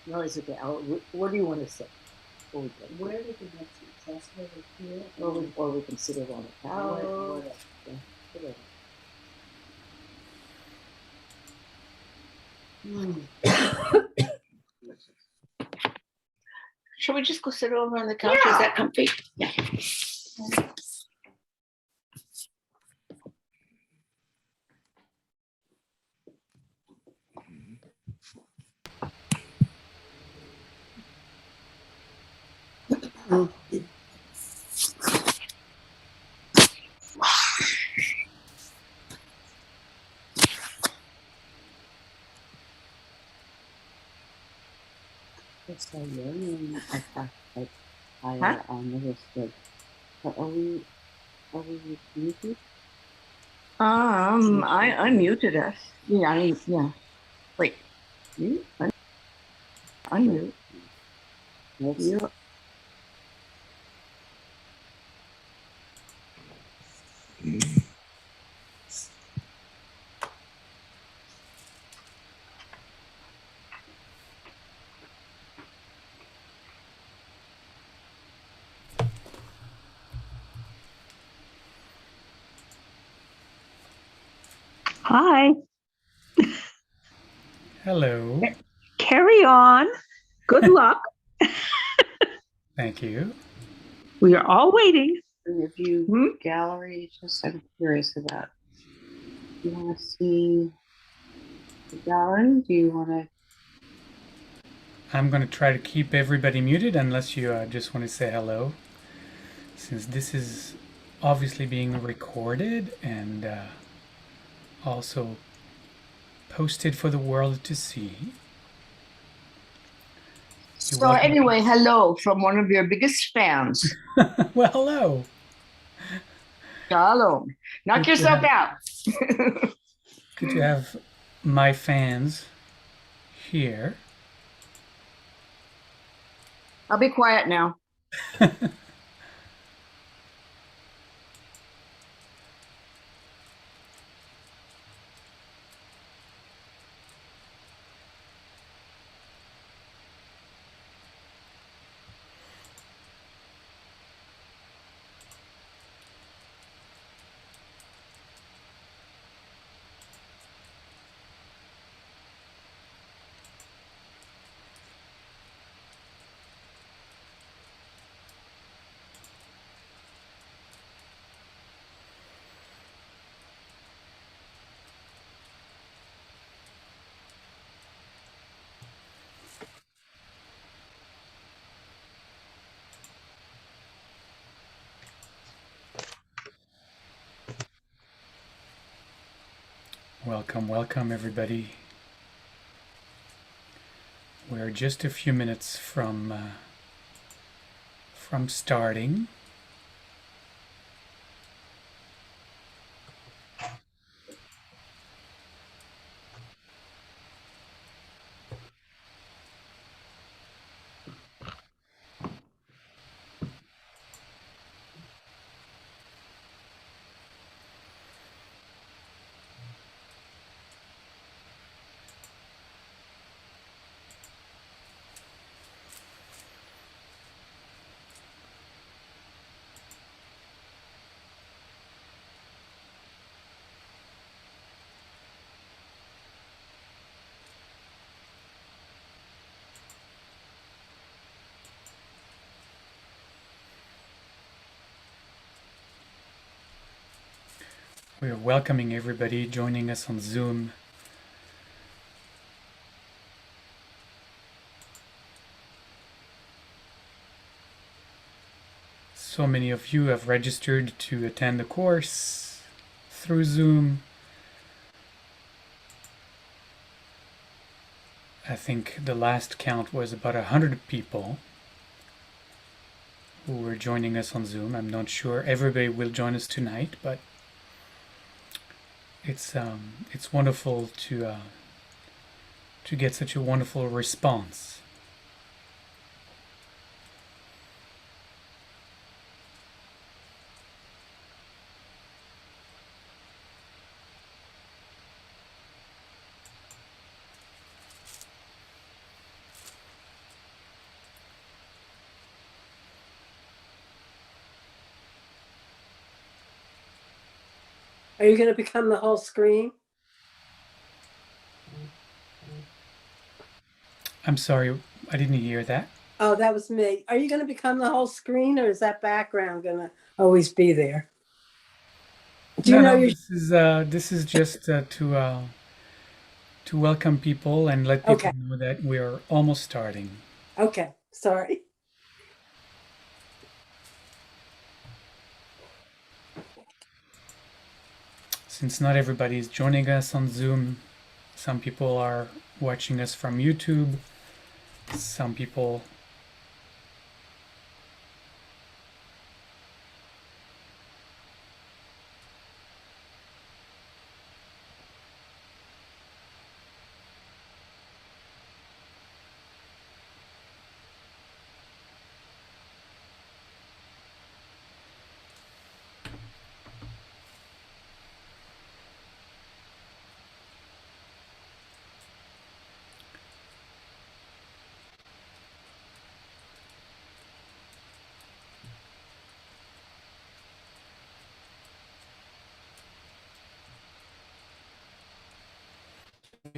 No, it's okay. What do you want to say? Where we can have some test over here. Or we can sit it on the couch. Whatever. Yeah, whatever. Shall we just go sit over on the couch? Is that comfy? Yeah. It's so young. I Huh? understood. But are we muted? I muted us. Yeah, yeah. Wait, Mute? unmute. You. Hi. Hello. Carry on. Good luck. Thank you. We are all waiting. Review gallery. Just I'm curious about. Do you want to see the gallery? Do you want to? I'm going to try to keep everybody muted unless you just want to say hello. Since this is obviously being recorded and also posted for the world to see. So anyway, hello from one of your biggest fans. Well, hello. Shalom. Knock yourself out. Good to have my fans here. I'll be quiet now. Welcome, welcome everybody. We're just a few minutes from starting. We are welcoming everybody joining us on Zoom. So many of you have registered to attend the course through Zoom. I think the last count was about 100 people who were joining us on Zoom. I'm not sure everybody will join us tonight, but it's wonderful to get such a wonderful response. Are you going to become the whole screen? I'm sorry, I didn't hear that. Oh, that was me. Are you going to become the whole screen, or is that background going to always be there? Do you know your... This is just to welcome people and let people Okay. know that we are almost starting. Okay. Sorry. Since not everybody is joining us on Zoom, some people are watching us from YouTube, some people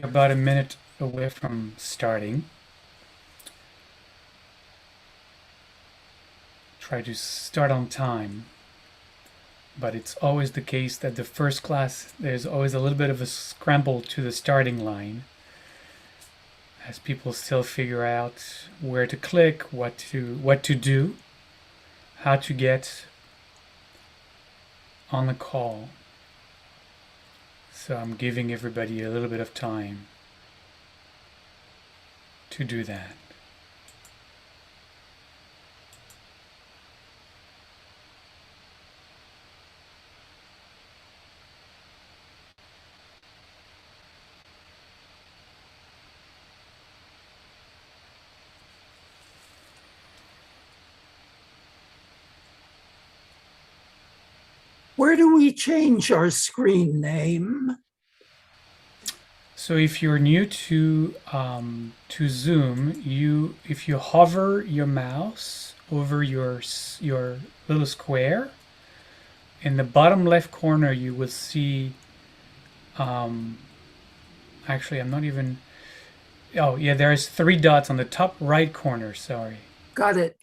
about a minute away from starting. Try to start on time, but it's always the case that the first class, there's always a little bit of a scramble to the starting line as people still figure out where to click, what to do, how to get on the call. So I'm giving everybody a little bit of time to do that. Where do we change our screen name? So if you're new to Zoom, if you hover your mouse over your little square, in the bottom left corner you will see. Actually, I'm not even. Oh yeah, there's 3 dots on the top right corner. Sorry. Got it.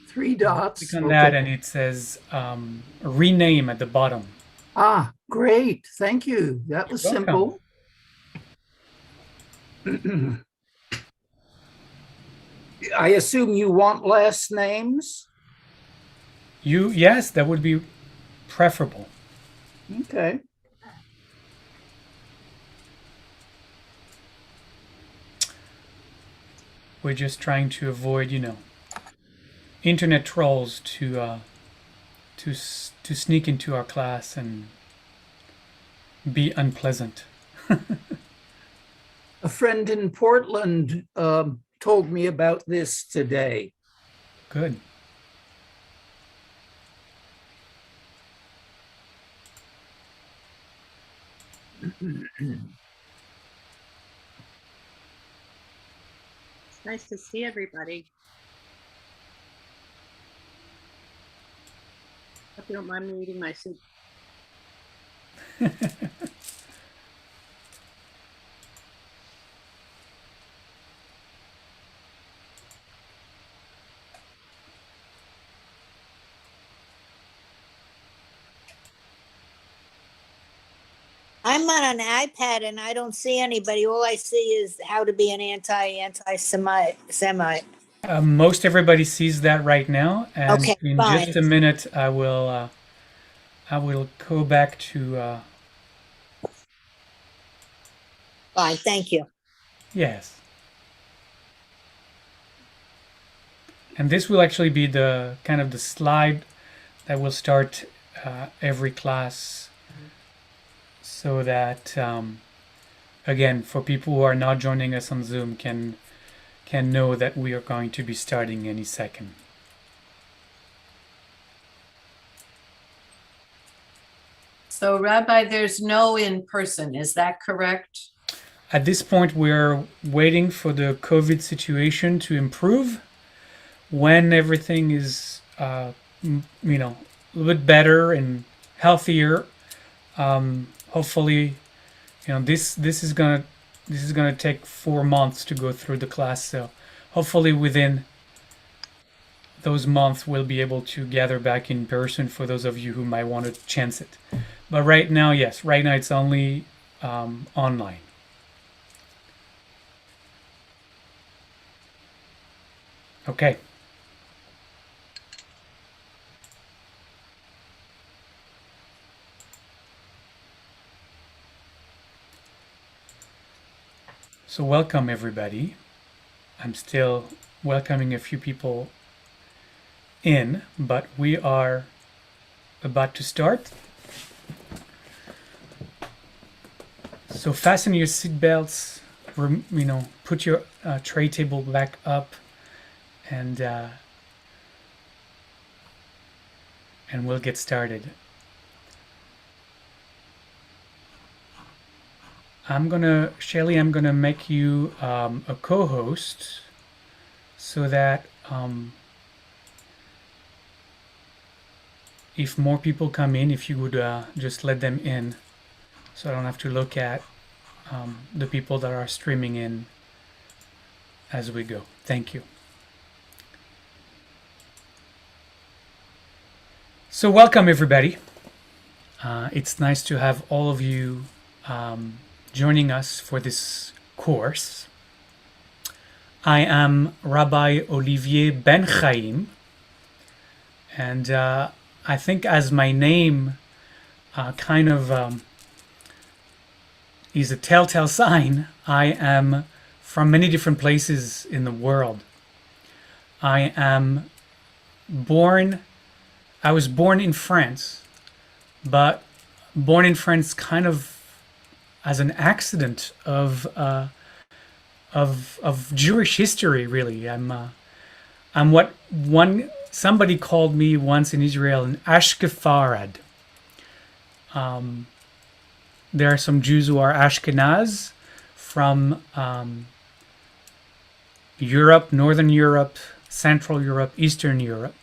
3 dots. Click on that, and it says rename at the bottom. Ah, great. Thank you. That was simple. I assume you want last names? Yes, that would be preferable. Okay. We're just trying to avoid, internet trolls to sneak into our class and be unpleasant. A friend in Portland told me about this today. Good. It's nice to see everybody. Hope you don't mind me eating my soup. I'm on an iPad and I don't see anybody. All I see is how to be an anti-Semite. Most everybody sees that right now, and Okay, in fine. just a minute, I will go back to. Fine, thank you. Yes. And this will actually be the kind of the slide that will start every class, so that again, for people who are not joining us on Zoom, can know that we are going to be starting any second. So, Rabbi, there's no in-person, is that correct? At this point, we're waiting for the COVID situation to improve. When everything is, a little bit better and healthier, Hopefully, this is gonna take 4 months to go through the class. So hopefully within those months we'll be able to gather back in person for those of you who might want to chance it. But right now, yes, right now it's only online. Okay. So welcome everybody. I'm still welcoming a few people in, but we are about to start. So fasten your seatbelts, put your tray table back up, and we'll get started. Shelley, I'm gonna make you a co-host so that if more people come in, if you would just let them in, so I don't have to look at the people that are streaming in as we go. Thank you. So welcome everybody. It's nice to have all of you joining us for this course. I am Rabbi Olivier Ben Chaim, and I think as my name is a telltale sign, I am from many different places in the world. I was born in France, but born in France kind of as an accident of Jewish history, really. I'm what somebody called me once in Israel an Ashkefarad. There are some Jews who are Ashkenaz from Europe, Northern Europe, Central Europe, Eastern Europe.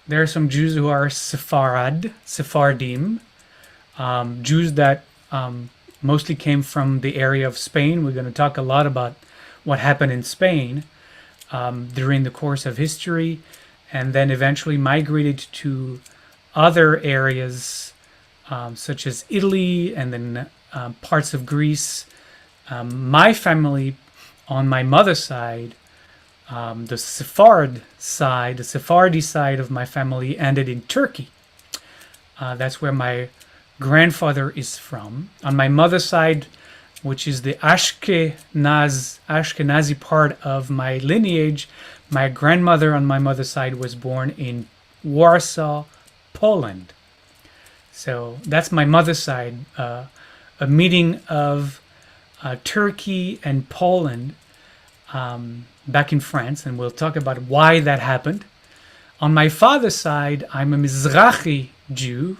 There are some Jews who are Sephardim, Jews that mostly came from the area of Spain. We're going to talk a lot about what happened in Spain during the course of history, and then eventually migrated to other areas such as Italy and then parts of Greece. My family on my mother's side, the Sephardi side of my family ended in Turkey. That's where my grandfather is from. On my mother's side, which is the Ashkenazi part of my lineage, my grandmother on my mother's side was born in Warsaw, Poland. So that's my mother's side, a meeting of Turkey and Poland back in France, and we'll talk about why that happened. On my father's side, I'm a Mizrahi Jew,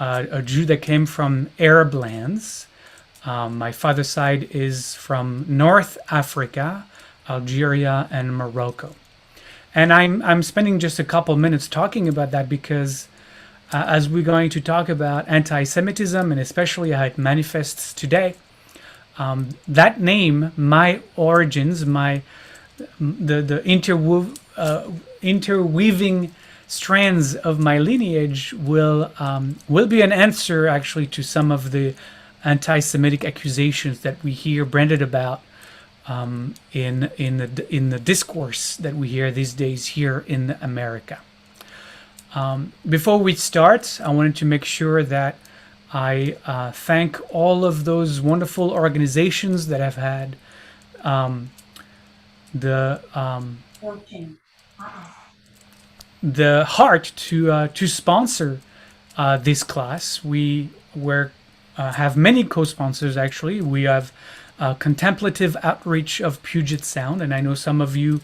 a Jew that came from Arab lands. My father's side is from North Africa, Algeria, and Morocco. And I'm spending just a couple minutes talking about that because as we're going to talk about anti-Semitism and especially how it manifests today, that name, my origins, the interweaving strands of my lineage will be an answer actually to some of the anti-Semitic accusations that we hear branded about in the discourse that we hear these days here in America. Before we start, I wanted to make sure that I thank all of those wonderful organizations that have had the heart to sponsor this class. We have many co-sponsors actually. We have Contemplative Outreach of Puget Sound, and I know some of you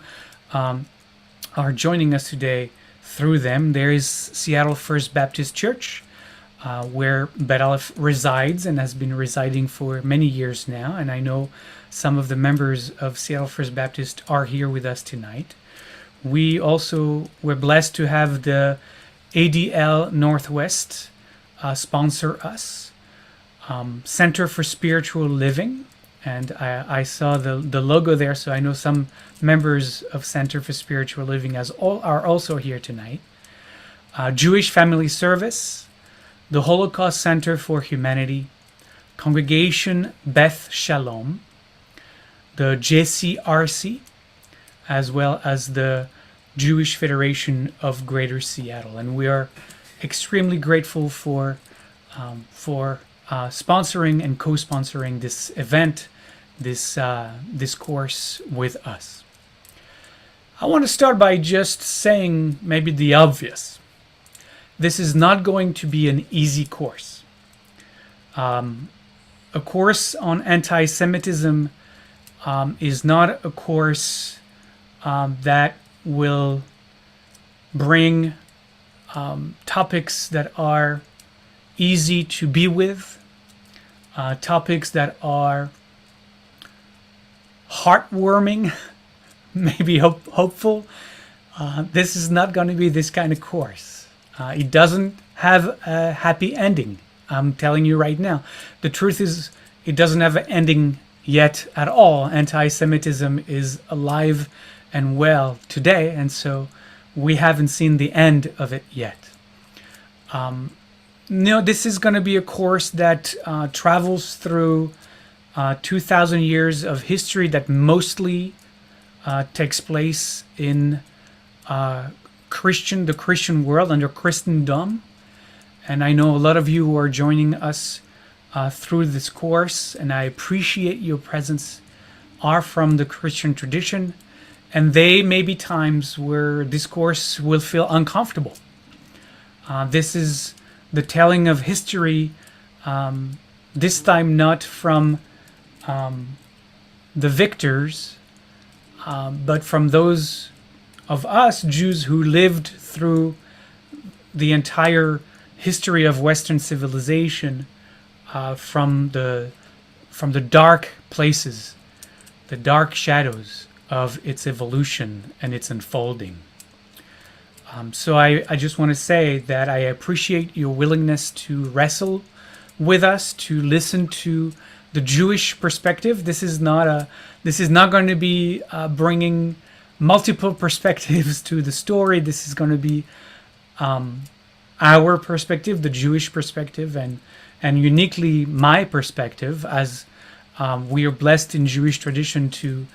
are joining us today through them. There is Seattle First Baptist Church, where Bet Aleph resides and has been residing for many years now, and I know some of the members of Seattle First Baptist are here with us tonight. We're blessed to have the ADL Northwest, sponsor us. Center for Spiritual Living, and I saw the logo there, so I know some members of Center for Spiritual Living are also here tonight. Jewish Family Service, the Holocaust Center for Humanity, Congregation Beth Shalom, the JCRC, as well as the Jewish Federation of Greater Seattle. And we are extremely grateful for sponsoring and co-sponsoring this event, this course with us. I want to start by just saying maybe the obvious. This is not going to be an easy course. A course on anti-Semitism is not a course that will bring topics that are easy to be with, topics that are heartwarming, maybe hopeful. This is not going to be this kind of course. It doesn't have a happy ending. I'm telling you right now. The truth is, it doesn't have an ending yet at all. Anti-Semitism is alive and well today, and so we haven't seen the end of it yet. No, this is going to be a course that travels through 2,000 years of history that mostly takes place in the Christian world, under Christendom. And I know a lot of you who are joining us through this course, and I appreciate your presence, are from the Christian tradition. And they may be times where this course will feel uncomfortable. This is the telling of history, this time not from the victors, but from those of us Jews who lived through the entire history of Western civilization, from the dark places, the dark shadows of its evolution and its unfolding. So I just want to say that I appreciate your willingness to wrestle with us, to listen to the Jewish perspective. This is not going to be bringing multiple perspectives to the story. This is going to be our perspective, the Jewish perspective, and uniquely my perspective, as we are blessed in Jewish tradition to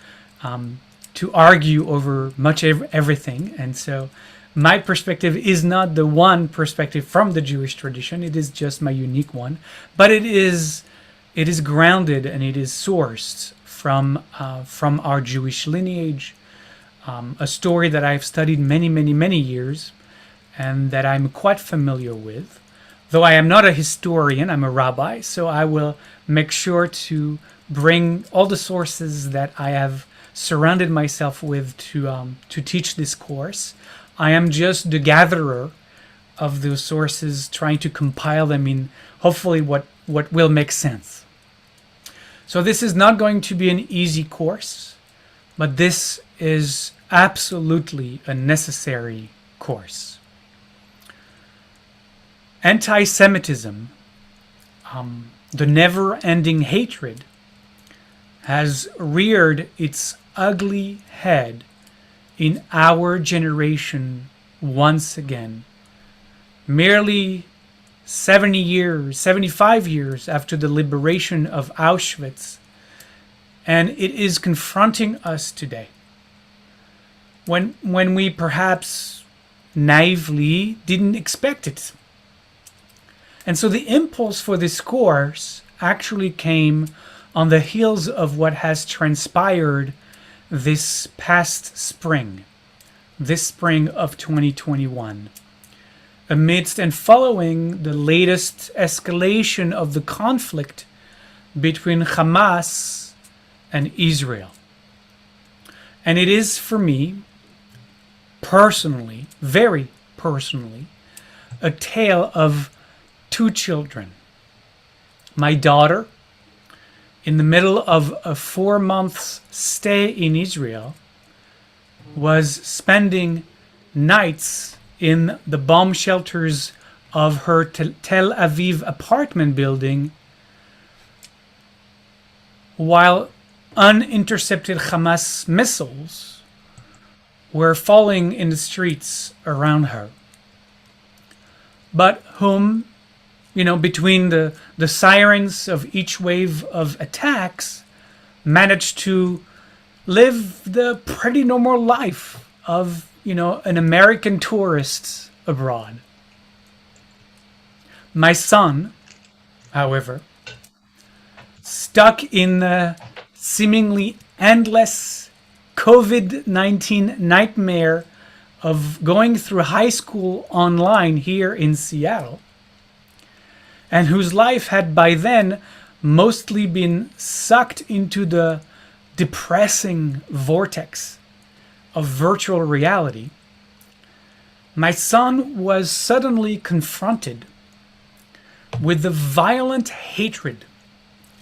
argue over much everything. And so my perspective is not the one perspective from the Jewish tradition. It is just my unique one, but it is grounded and it is sourced from our Jewish lineage, a story that I've studied many years and that I'm quite familiar with. Though I am not a historian, I'm a rabbi, so I will make sure to bring all the sources that I have surrounded myself with to teach this course. I am just the gatherer of those sources, trying to compile them in hopefully what will make sense. So this is not going to be an easy course, but this is absolutely a necessary course. Anti-Semitism, the never-ending hatred, has reared its ugly head in our generation once again, merely 75 years after the liberation of Auschwitz, and it is confronting us today. When we perhaps naively didn't expect it. And so the impulse for this course actually came on the heels of what has transpired this past spring, this spring of 2021, amidst and following the latest escalation of the conflict between Hamas and Israel. And it is for me, personally, very personally, a tale of two children. My daughter, in the middle of a 4-month stay in Israel, was spending nights in the bomb shelters of her Tel Aviv apartment building while unintercepted Hamas missiles were falling in the streets around her. But whom, between the sirens of each wave of attacks, managed to live the pretty normal life of, an American tourist abroad. My son, however, stuck in the seemingly endless COVID-19 nightmare of going through high school online here in Seattle, and whose life had by then mostly been sucked into the depressing vortex of virtual reality, my son was suddenly confronted with the violent hatred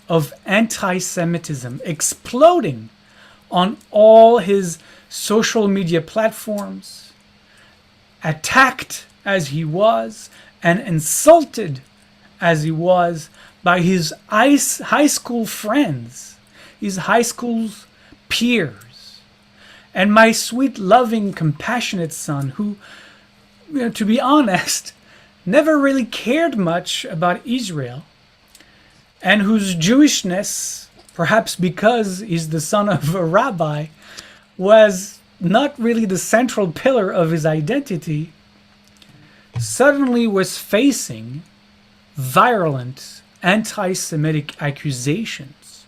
of anti-Semitism exploding on all his social media platforms, attacked as he was and insulted as he was by his high school friends, his high school peers, and my sweet, loving, compassionate son who, to be honest, never really cared much about Israel, and whose Jewishness, perhaps because he's the son of a rabbi, was not really the central pillar of his identity, suddenly was facing virulent anti-Semitic accusations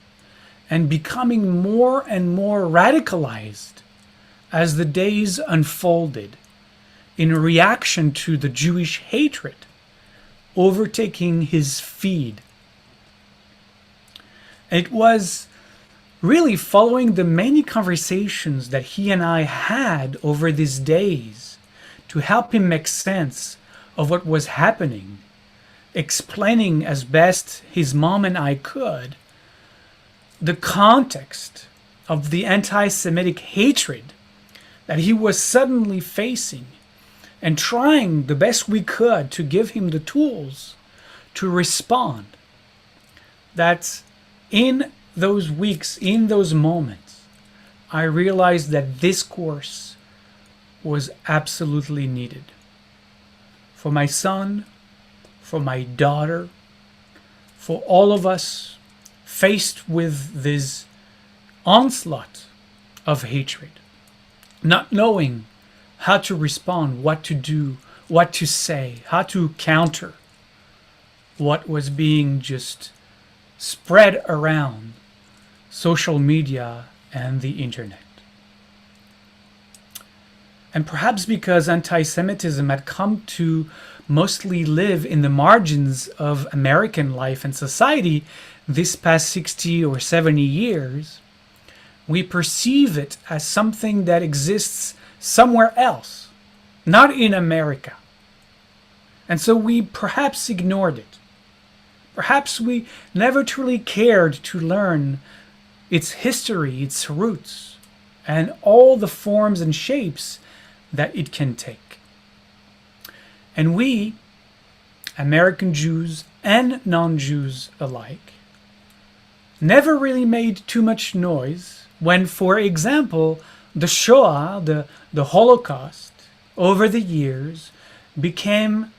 and becoming more and more radicalized as the days unfolded in reaction to the Jewish hatred overtaking his feed. It was really following the many conversations that he and I had over these days to help him make sense of what was happening, explaining as best his mom and I could the context of the anti-Semitic hatred that he was suddenly facing, and trying the best we could to give him the tools to respond. That in those weeks, in those moments, I realized that this course was absolutely needed. For my son, for my daughter, for all of us faced with this onslaught of hatred, not knowing how to respond, what to do, what to say, how to counter what was being just spread around social media and the internet. And perhaps because anti-Semitism had come to mostly live in the margins of American life and society this past 60 or 70 years, we perceive it as something that exists somewhere else, not in America. And so we perhaps ignored it. Perhaps we never truly cared to learn its history, its roots, and all the forms and shapes that it can take. And we, American Jews and non-Jews alike, never really made too much noise when, for example, the Shoah, the Holocaust, over the years became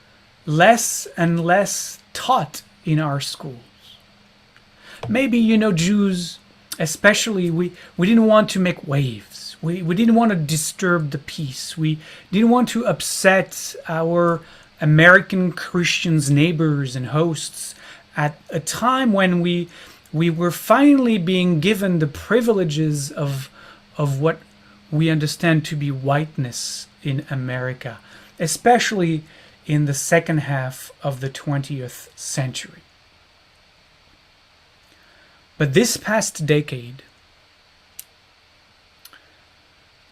less and less taught in our schools. Maybe, Jews, especially, we didn't want to make waves. We didn't want to disturb the peace. We didn't want to upset our American Christians, neighbors, and hosts at a time when we were finally being given the privileges of what we understand to be whiteness in America, especially in the second half of the 20th century. But this past decade,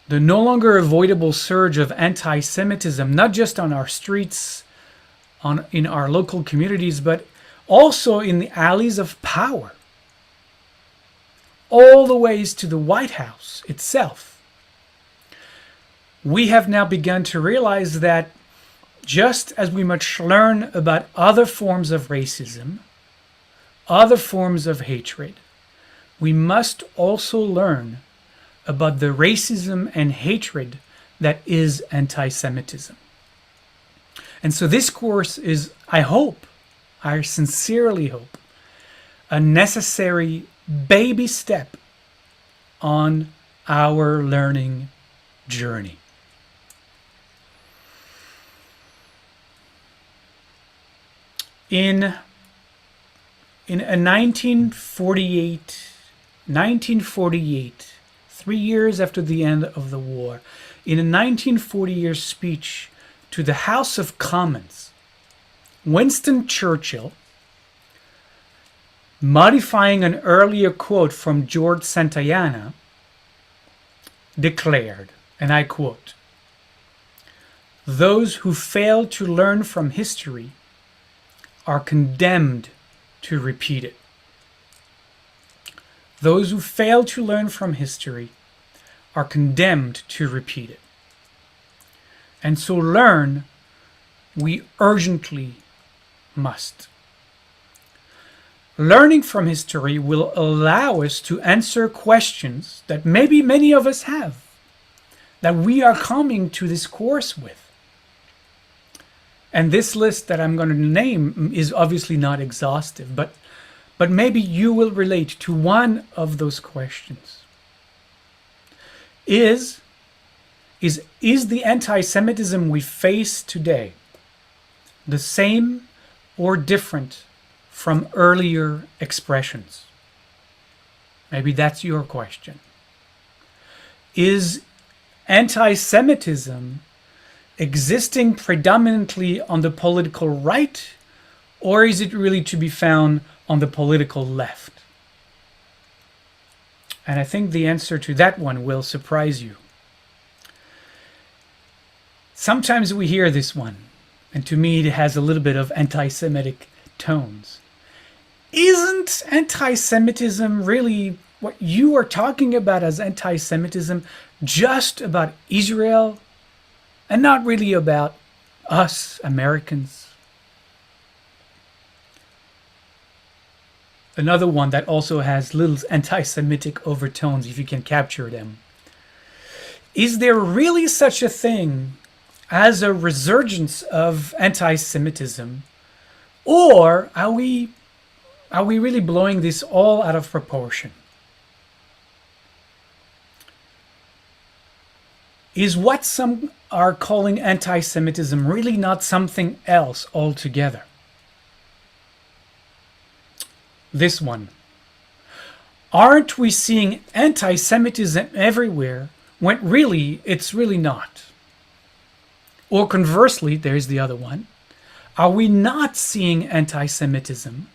the no longer avoidable surge of anti-Semitism, not just on our streets, in our local communities, but also in the alleys of power, all the ways to the White House itself. We have now begun to realize that just as we must learn about other forms of racism, other forms of hatred, we must also learn about the racism and hatred that is anti-Semitism. And so this course is, I hope, I sincerely hope, a necessary baby step on our learning journey. In a 1948, 3 years after the end of the war, in a 1948 speech to the House of Commons, Winston Churchill, modifying an earlier quote from George Santayana, declared, and I quote, "Those who fail to learn from history are condemned to repeat it." Those who fail to learn from history are condemned to repeat it. And so learn we urgently must. Learning from history will allow us to answer questions that maybe many of us have, that we are coming to this course with. And this list that I'm going to name is obviously not exhaustive, but maybe you will relate to one of those questions. Is the anti-Semitism we face today the same or different from earlier expressions? Maybe that's your question. Is anti-Semitism existing predominantly on the political right, or is it really to be found on the political left? And I think the answer to that one will surprise you. Sometimes we hear this one, and to me it has a little bit of anti-Semitic tones. Isn't anti-Semitism really what you are talking about as anti-Semitism just about Israel and not really about us Americans? Another one that also has little anti-Semitic overtones, if you can capture them. Is there really such a thing as a resurgence of anti-Semitism, or are we really blowing this all out of proportion? Is what some are calling anti-Semitism really not something else altogether? This one. Aren't we seeing anti-Semitism everywhere when really it's really not? Or conversely, there's the other one. Are we not seeing anti-Semitism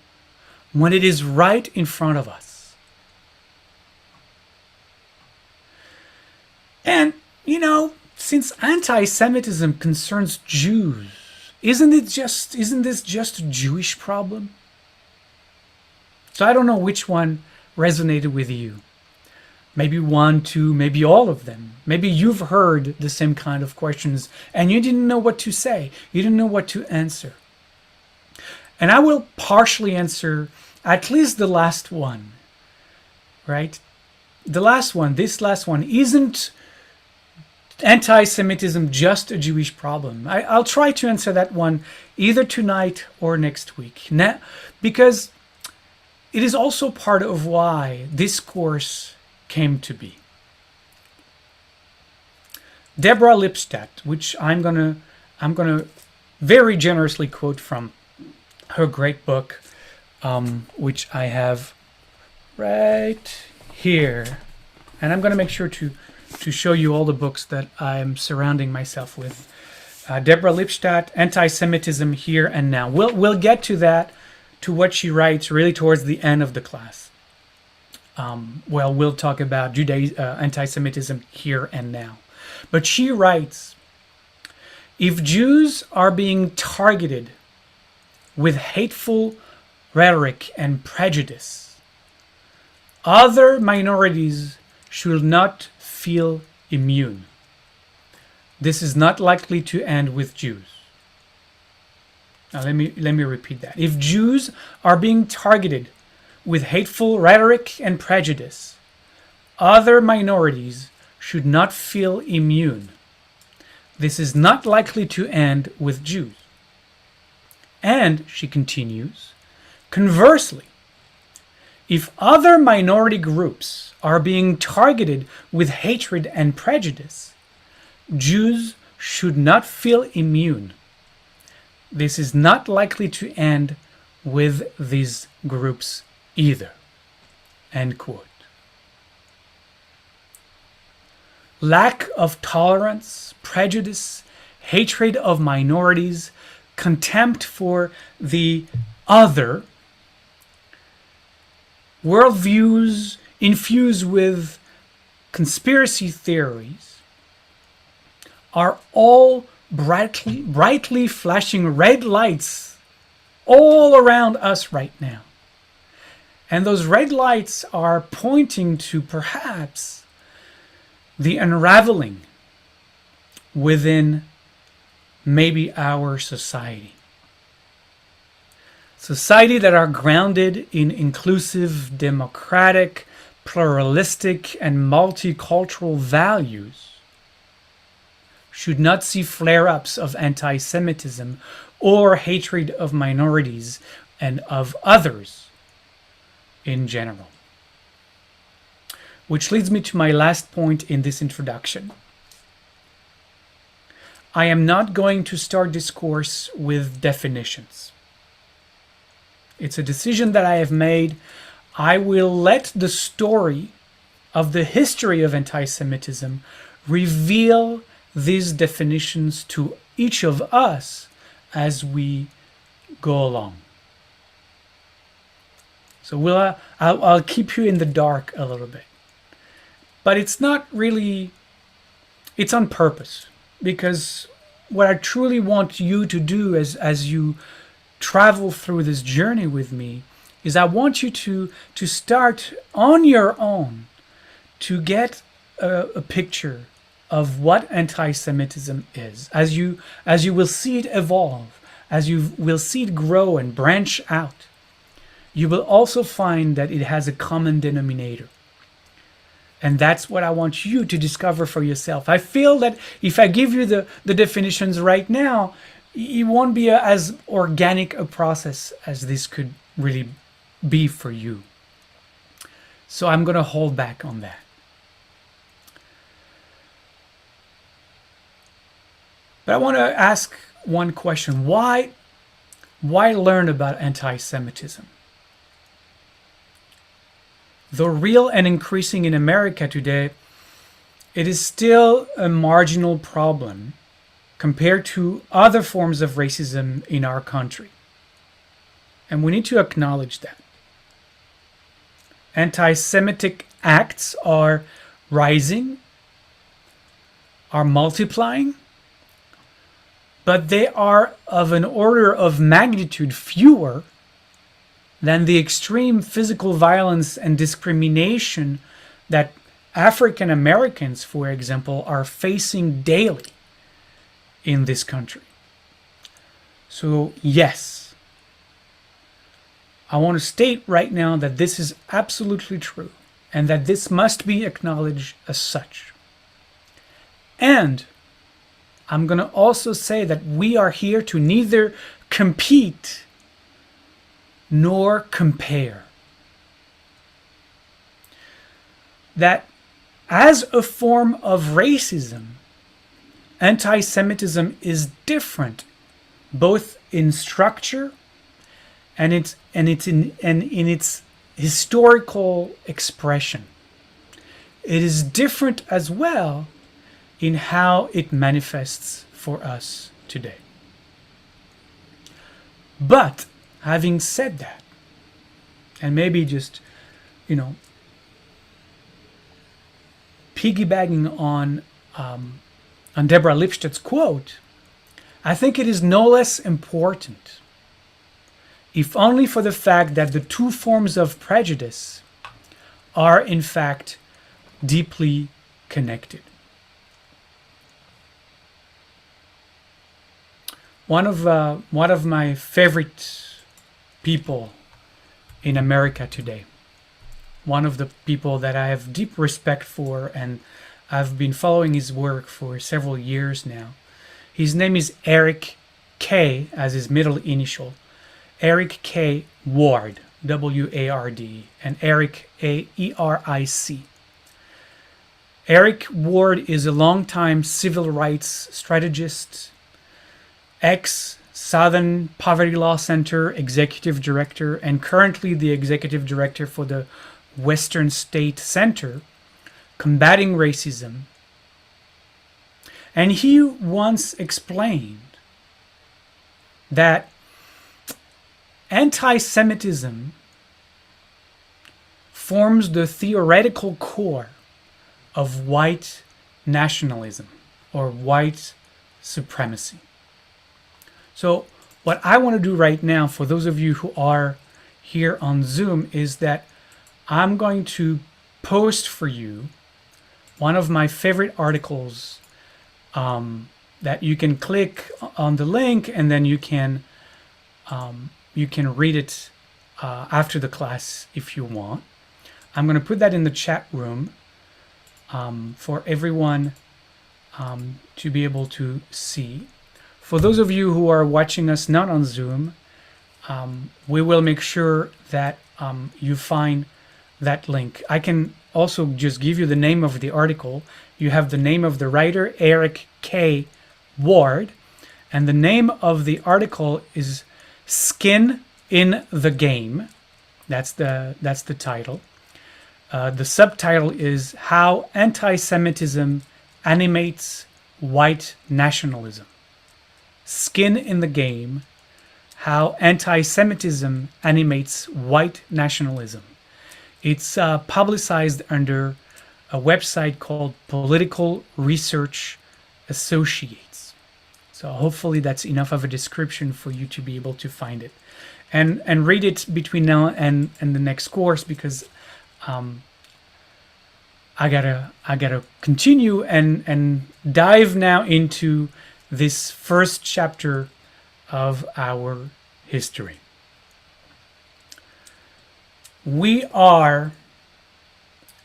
when it is right in front of us? And, you know, since anti-Semitism concerns Jews, isn't this just a Jewish problem? So I don't know which one resonated with you. Maybe one, two, maybe all of them. Maybe you've heard the same kind of questions and you didn't know what to say. You didn't know what to answer. And I will partially answer at least the last one, right? The last one, this last one, isn't anti-Semitism just a Jewish problem? I'll try to answer that one either tonight or next week. Now, because it is also part of why this course came to be. Deborah Lipstadt, which I'm gonna very generously quote from her great book, which I have right here, and I'm gonna make sure to show you all the books that I'm surrounding myself with. Deborah Lipstadt, Anti-Semitism Here and Now. We'll get to that, to what she writes really towards the end of the class. We'll talk about anti-Semitism here and now. But she writes, if Jews are being targeted with hateful rhetoric and prejudice, other minorities should not feel immune. This is not likely to end with Jews. Now let me repeat that. If Jews are being targeted with hateful rhetoric and prejudice, other minorities should not feel immune. This is not likely to end with Jews. And, she continues, conversely, if other minority groups are being targeted with hatred and prejudice, Jews should not feel immune. This is not likely to end with these groups either. End quote. Lack of tolerance, prejudice, hatred of minorities, contempt for the other, worldviews infused with conspiracy theories are all brightly flashing red lights all around us right now. And those red lights are pointing to perhaps the unraveling within maybe our society. Society that are grounded in inclusive, democratic, pluralistic, and multicultural values should not see flare-ups of anti-Semitism or hatred of minorities and of others in general. Which leads me to my last point in this introduction. I am not going to start discourse with definitions. It's a decision that I have made. I will let the story of the history of anti-Semitism reveal these definitions to each of us as we go along. So I'll keep you in the dark a little bit. But it's not really, it's on purpose, because what I truly want you to do as you travel through this journey with me is I want you to start on your own to get a picture of what anti-Semitism is. As you will see it evolve, as you will see it grow and branch out, you will also find that it has a common denominator. And that's what I want you to discover for yourself. I feel that if I give you the definitions right now, it won't be as organic a process as this could really be for you. So I'm going to hold back on that. But I want to ask one question. Why learn about anti-Semitism? Though real and increasing in America today, it is still a marginal problem compared to other forms of racism in our country. And we need to acknowledge that. Anti-Semitic acts are rising, are multiplying, but they are of an order of magnitude fewer than the extreme physical violence and discrimination that African Americans, for example, are facing daily in this country. So yes, I want to state right now that this is absolutely true and that this must be acknowledged as such. And I'm going to also say that we are here to neither compete nor compare. That as a form of racism, anti-Semitism is different, both in structure and in its historical expression. It is different as well in how it manifests for us today. But having said that, and maybe just, piggybacking on Deborah Lipstadt's quote, I think it is no less important, if only for the fact that the two forms of prejudice are in fact deeply connected. one of my favorite people in America today. One of the people that I have deep respect for, and I've been following his work for several years now. His name is Eric K, as his middle initial. Eric K. Ward, W-A-R-D, and Eric A-E-R-I-C. Eric Ward is a longtime civil rights strategist, ex-Southern Poverty Law Center executive director, and currently the executive director for the Western State Center, Combating Racism. And he once explained that anti-Semitism forms the theoretical core of white nationalism or white supremacy. So what I want to do right now, for those of you who are here on Zoom, is that I'm going to post for you one of my favorite articles that you can click on the link, and then you can read it after the class if you want. I'm going to put that in the chat room for everyone to be able to see. For those of you who are watching us not on Zoom, we will make sure that you find that link. I can also just give you the name of the article. You have the name of the writer, Eric K. Ward, and the name of the article is Skin in the Game. That's the title. The subtitle is How Anti-Semitism Animates White Nationalism. Skin in the Game, How Anti-Semitism Animates White Nationalism. It's publicized under a website called Political Research Associates. So hopefully that's enough of a description for you to be able to find it. And read it between now and the next course, because I gotta continue and dive now into this first chapter of our history. We are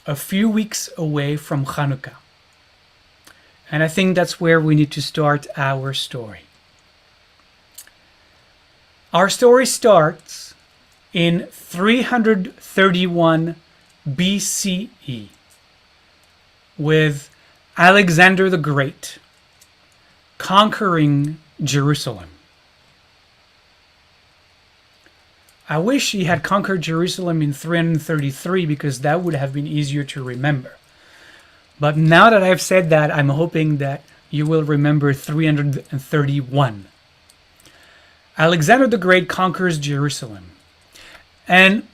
a few weeks away from Hanukkah, and I think that's where we need to start our story. Our story starts in 331 BCE with Alexander the Great conquering Jerusalem. I wish he had conquered Jerusalem in 333, because that would have been easier to remember. But now that I've said that, I'm hoping that you will remember 331. Alexander the Great conquers Jerusalem. And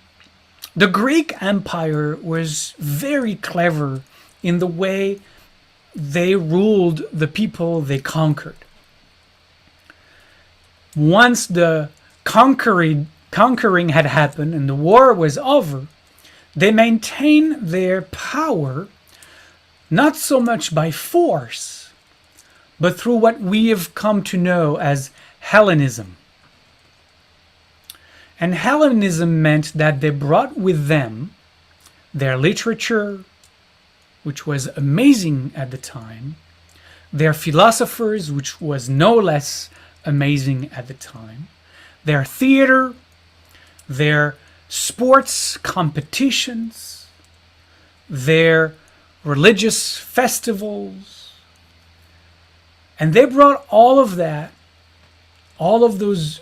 the Greek Empire was very clever in the way they ruled the people they conquered. Once the conquering had happened and the war was over, they maintained their power not so much by force, but through what we have come to know as Hellenism. And Hellenism meant that they brought with them their literature, which was amazing at the time, their philosophers, which was no less amazing at the time, their theater, their sports competitions, their religious festivals. And they brought all of that, all of those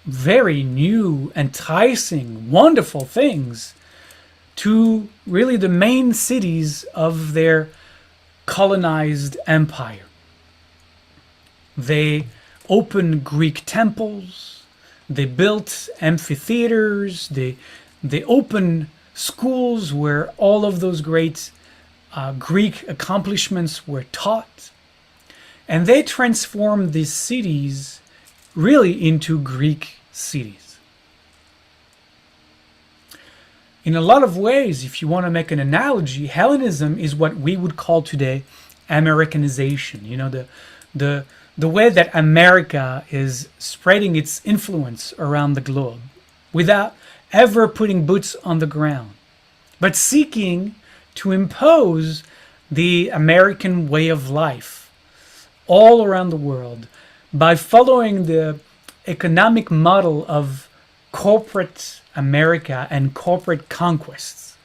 very new, enticing, wonderful things to really the main cities of their colonized empire. They opened Greek temples, they built amphitheaters, they opened schools where all of those great Greek accomplishments were taught. And they transformed these cities really into Greek cities. In a lot of ways, if you want to make an analogy, Hellenism is what we would call today Americanization. You know, the the way that America is spreading its influence around the globe without ever putting boots on the ground, but seeking to impose the American way of life all around the world by following the economic model of corporate America and corporate conquests.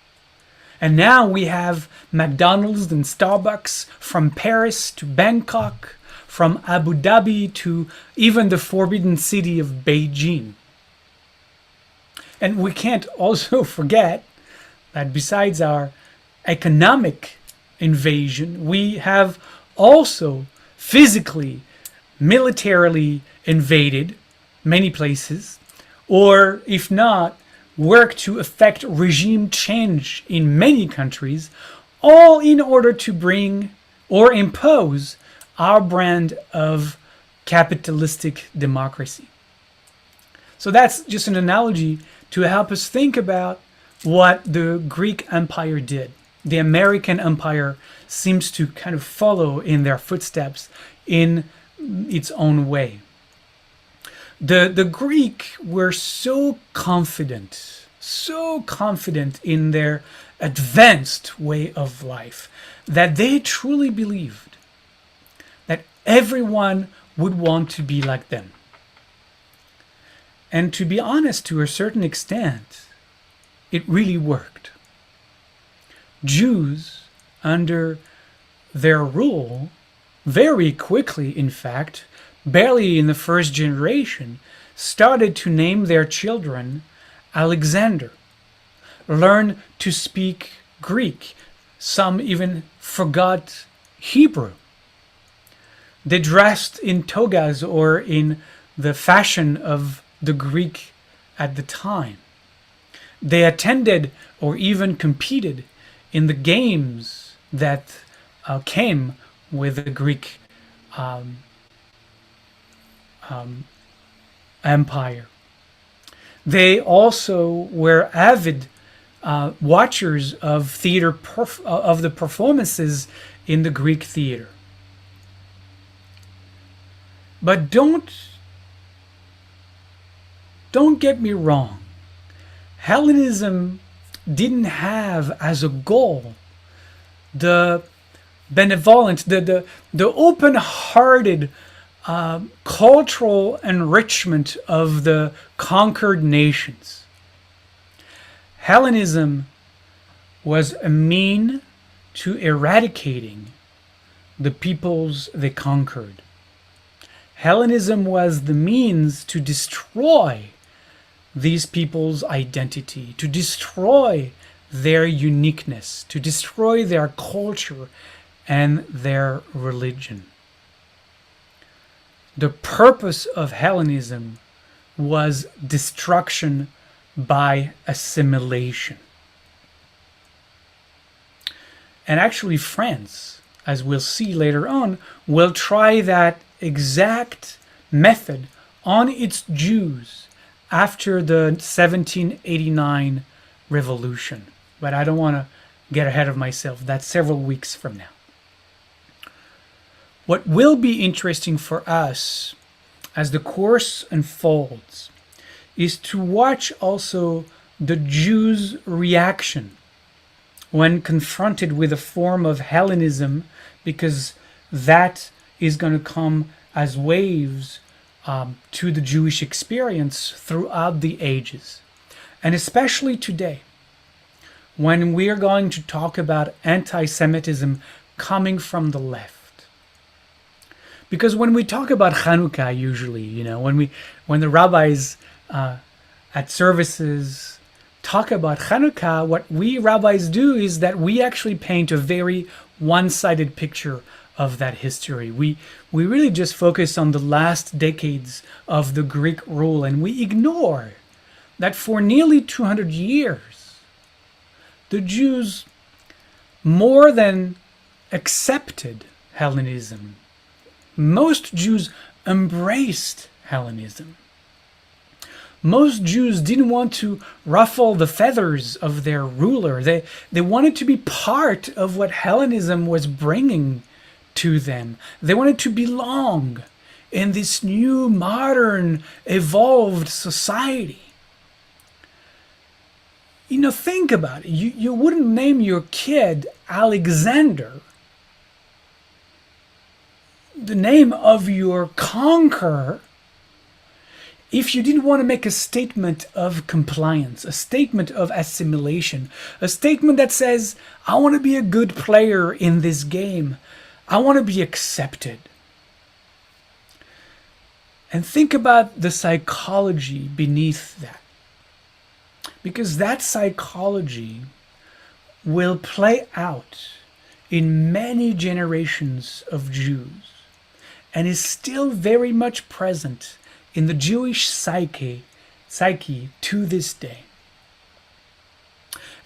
And now we have McDonald's and Starbucks from Paris to Bangkok, from Abu Dhabi to even the forbidden city of Beijing. And we can't also forget that besides our economic invasion, we have also physically, militarily invaded many places, or if not, work to effect regime change in many countries, all in order to bring or impose our brand of capitalistic democracy. So that's just an analogy to help us think about what the Greek Empire did. The American Empire seems to kind of follow in their footsteps in its own way. The Greek were so confident in their advanced way of life that they truly believed that everyone would want to be like them. And to be honest, to a certain extent, it really worked. Jews, under their rule, very quickly, in fact, barely in the first generation, started to name their children Alexander, learn to speak Greek. Some even forgot Hebrew. They dressed in togas or in the fashion of the Greek at the time. They attended or even competed in the games that came with the Greek Empire. They also were avid watchers of theater of the performances in the Greek theater. But don't get me wrong. Hellenism didn't have as a goal the benevolent, the open-hearted cultural enrichment of the conquered nations. Hellenism was a mean to eradicating the peoples they conquered. Hellenism was the means to destroy these people's identity, to destroy their uniqueness, to destroy their culture and their religion. The purpose of Hellenism was destruction by assimilation. And actually France, as we'll see later on, will try that exact method on its Jews after the 1789 revolution. But I don't want to get ahead of myself. That's several weeks from now. What will be interesting for us as the course unfolds is to watch also the Jews' reaction when confronted with a form of Hellenism, because that is going to come as waves to the Jewish experience throughout the ages. And especially today, when we are going to talk about anti-Semitism coming from the left. Because when we talk about Hanukkah, usually, when the rabbis at services talk about Hanukkah, what we rabbis do is that we actually paint a very one-sided picture of that history. We really just focus on the last decades of the Greek rule, and we ignore that for nearly 200 years, the Jews more than accepted Hellenism. Most Jews embraced Hellenism. Most Jews didn't want to ruffle the feathers of their ruler. They wanted to be part of what Hellenism was bringing to them. They wanted to belong in this new, modern, evolved society. You know, think about it. You wouldn't name your kid Alexander, the name of your conqueror, if you didn't want to make a statement of compliance, a statement of assimilation, a statement that says, I want to be a good player in this game. I want to be accepted. And think about the psychology beneath that. Because that psychology will play out in many generations of Jews and is still very much present in the Jewish psyche to this day.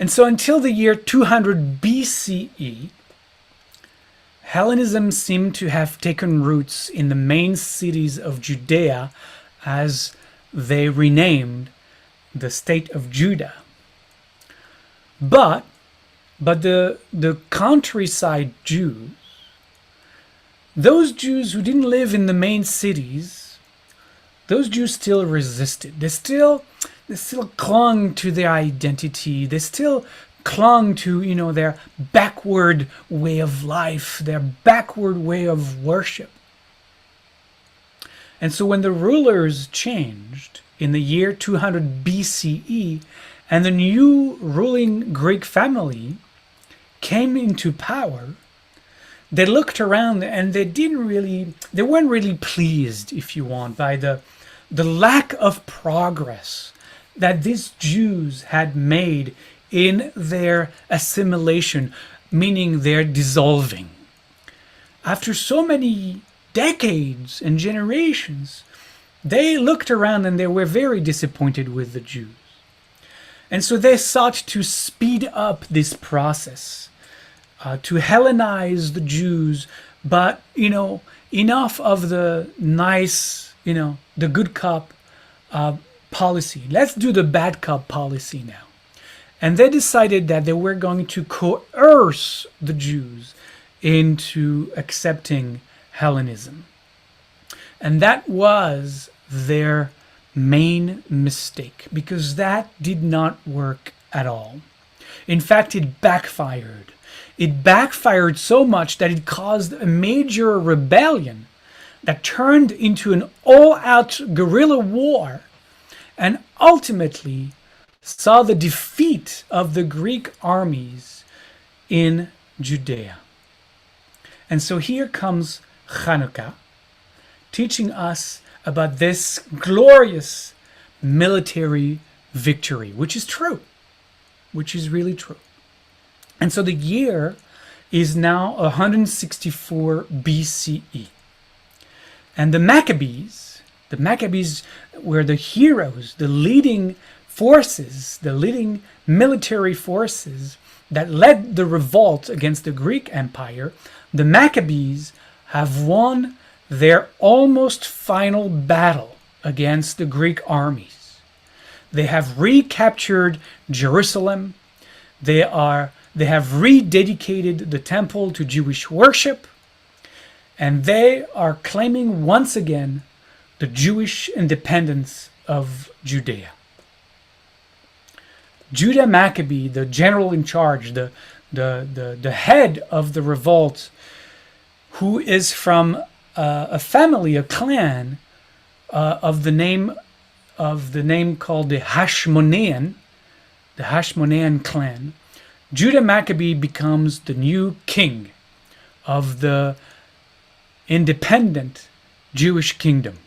And so until the year 200 BCE, Hellenism seemed to have taken roots in the main cities of Judea as they renamed the state of Judah. But the countryside Jews, those Jews who didn't live in the main cities, those Jews still resisted. They still clung to their identity. They still clung to, you know, their backward way of life, their backward way of worship. And so when the rulers changed in the year 200 BCE and the new ruling Greek family came into power, they looked around and they weren't really pleased, if you want, by the lack of progress that these Jews had made in their assimilation, meaning their dissolving. After so many decades and generations, they looked around and they were very disappointed with the Jews. And so they sought to speed up this process, to Hellenize the Jews, but, you know, enough of the nice, you know, the good cop policy. Let's do the bad cop policy now. And they decided that they were going to coerce the Jews into accepting Hellenism. And that was their main mistake, because that did not work at all. In fact, it backfired. It backfired so much that it caused a major rebellion that turned into an all-out guerrilla war and ultimately saw the defeat of the Greek armies in Judea. And so here comes Hanukkah, teaching us about this glorious military victory, which is true, which is really true. And so the year is now 164 BCE. And the Maccabees were the heroes, the leading forces, the leading military forces that led the revolt against the Greek Empire. The Maccabees have won their almost final battle against the Greek armies. They have recaptured Jerusalem. They have rededicated the temple to Jewish worship. And they are claiming once again the Jewish independence of Judea. Judah Maccabee, the general in charge, the head of the revolt, who is from a family, a clan of the name called the Hashmonean clan. Judah Maccabee becomes the new king of the independent Jewish kingdom.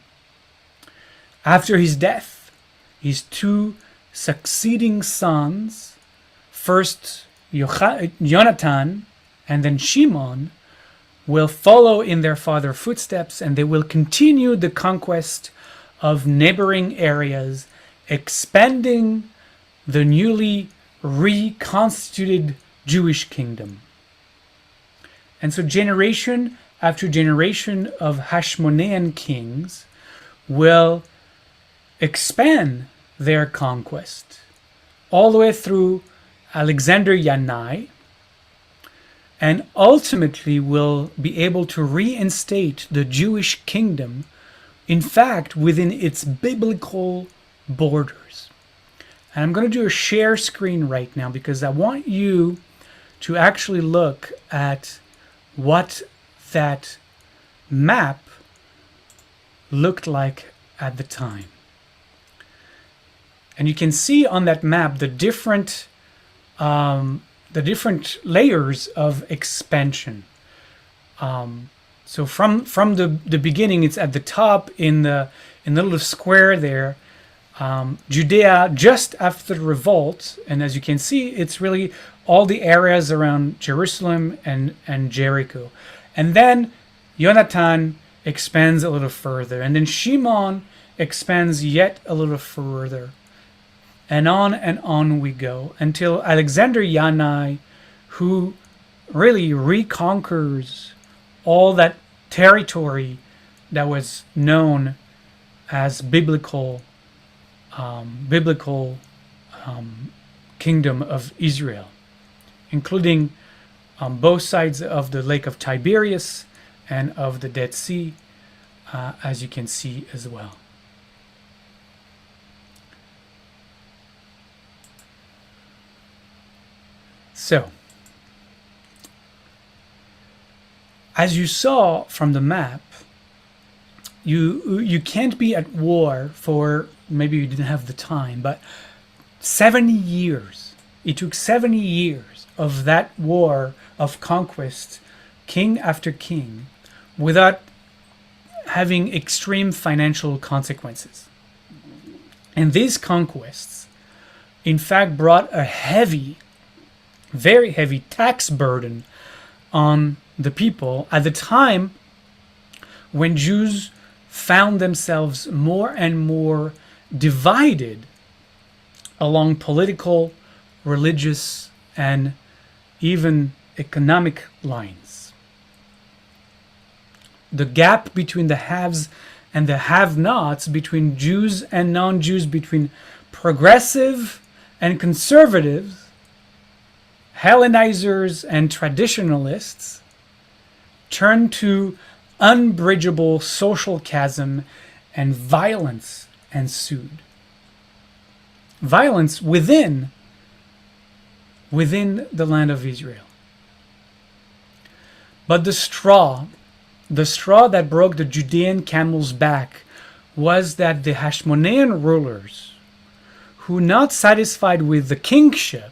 After his death, his two succeeding sons, first Jonathan and then Shimon, will follow in their father's footsteps, and they will continue the conquest of neighboring areas, expanding the newly reconstituted Jewish kingdom. And so generation after generation of Hashmonean kings will expand their conquest all the way through Alexander Yanai, and ultimately will be able to reinstate the Jewish kingdom in fact, within its biblical borders. And I'm going to do a share screen right now because I want you to actually look at what that map looked like at the time. And you can see on that map the different layers of expansion. So from the beginning, it's at the top in the little square there, Judea just after the revolt, and as you can see, it's really all the areas around Jerusalem and Jericho. And then Jonathan expands a little further, and then Shimon expands yet a little further. And on we go until Alexander Yanai, who really reconquers all that territory that was known as biblical kingdom of Israel, including both sides of the Lake of Tiberias and of the Dead Sea, as you can see as well. So, as you saw from the map, you can't be at war for, maybe you didn't have the time, but 70 years. It took 70 years of that war of conquest, king after king, without having extreme financial consequences. And these conquests, in fact, brought a heavy, very heavy tax burden on the people at the time when Jews found themselves more and more divided along political, religious, and even economic lines. The gap between the haves and the have-nots, between Jews and non-Jews, between progressive and conservatives, Hellenizers and traditionalists, turned to unbridgeable social chasm, and violence ensued. Violence within the land of Israel. But the straw that broke the Judean camel's back was that the Hashmonean rulers, who, not satisfied with the kingship,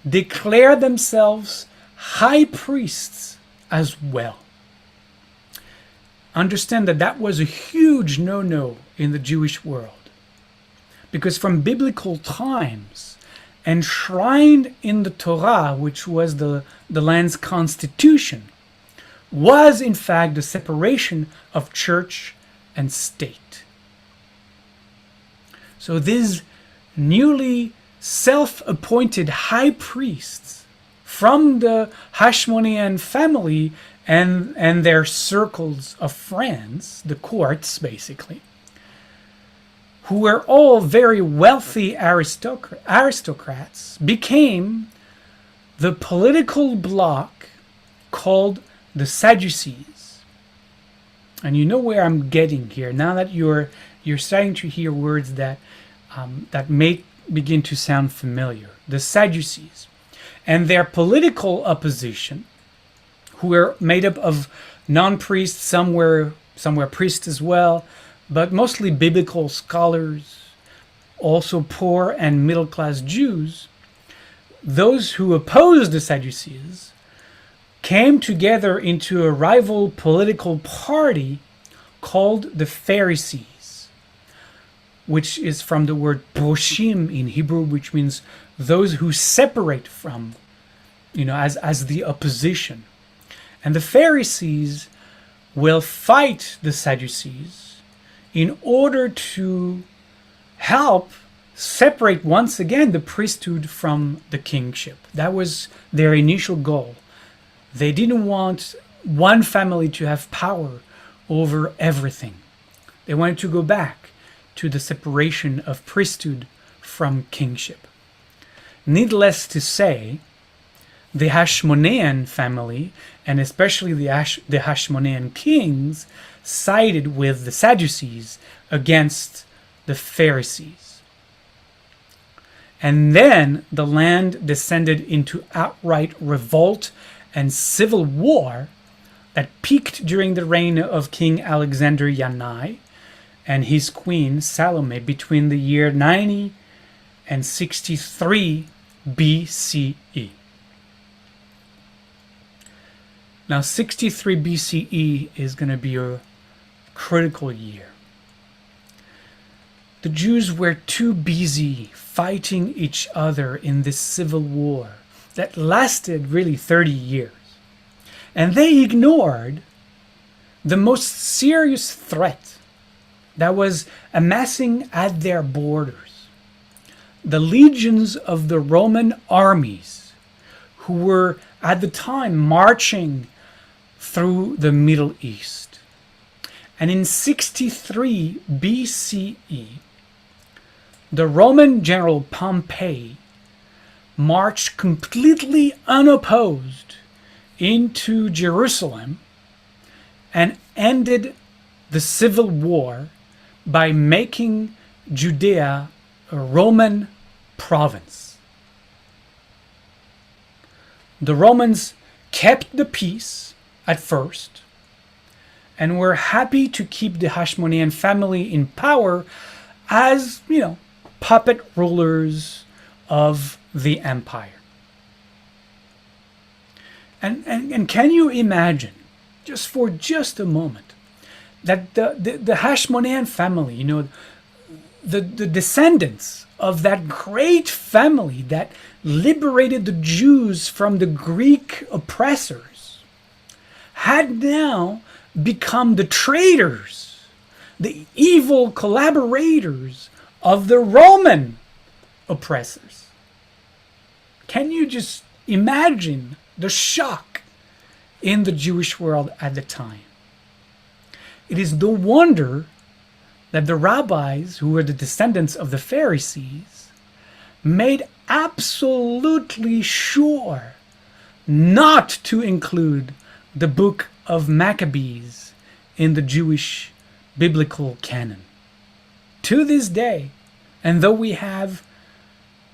declared themselves high priests as well. Understand that that was a huge no-no in the Jewish world, because from biblical times, enshrined in the Torah, which was the land's constitution, was in fact the separation of church and state. So these newly self-appointed high priests from the Hashmonean family and their circles of friends, the courts basically, who were all very wealthy aristocrats, became the political bloc called the Sadducees. And you know where I'm getting here now that you're starting to hear words that may begin to sound familiar. The Sadducees and their political opposition, who were made up of non-priests, some were priests as well, but mostly biblical scholars, also poor and middle-class Jews. Those who opposed the Sadducees came together into a rival political party called the Pharisees, which is from the word poshim in Hebrew, which means those who separate from, as the opposition. And the Pharisees will fight the Sadducees in order to help separate once again the priesthood from the kingship. That was their initial goal. They didn't want one family to have power over everything. They wanted to go back to the separation of priesthood from kingship. Needless to say, the Hashmonean family, and especially the Hashmonean kings, sided with the Sadducees against the Pharisees. And then the land descended into outright revolt and civil war that peaked during the reign of King Alexander Yanai and his queen Salome between the year 90 and 63 BCE. Now 63 BCE is going to be a critical year. The Jews were too busy fighting each other in this civil war that lasted really 30 years. And they ignored the most serious threat that was amassing at their borders. The legions of the Roman armies who were at the time marching through the Middle East. And in 63 BCE, the Roman general Pompey marched completely unopposed into Jerusalem and ended the civil war by making Judea a Roman province. The Romans kept the peace at first and were happy to keep the Hashmonean family in power as, puppet rulers of the empire. And can you imagine, just a moment, that the Hashmonean family, the descendants of that great family that liberated the Jews from the Greek oppressors, had now become the traitors, the evil collaborators of the Roman oppressors. Can you just imagine the shock in the Jewish world at the time? It is no wonder that the rabbis, who were the descendants of the Pharisees, made absolutely sure not to include the book of Maccabees in the Jewish biblical canon. To this day, and though we have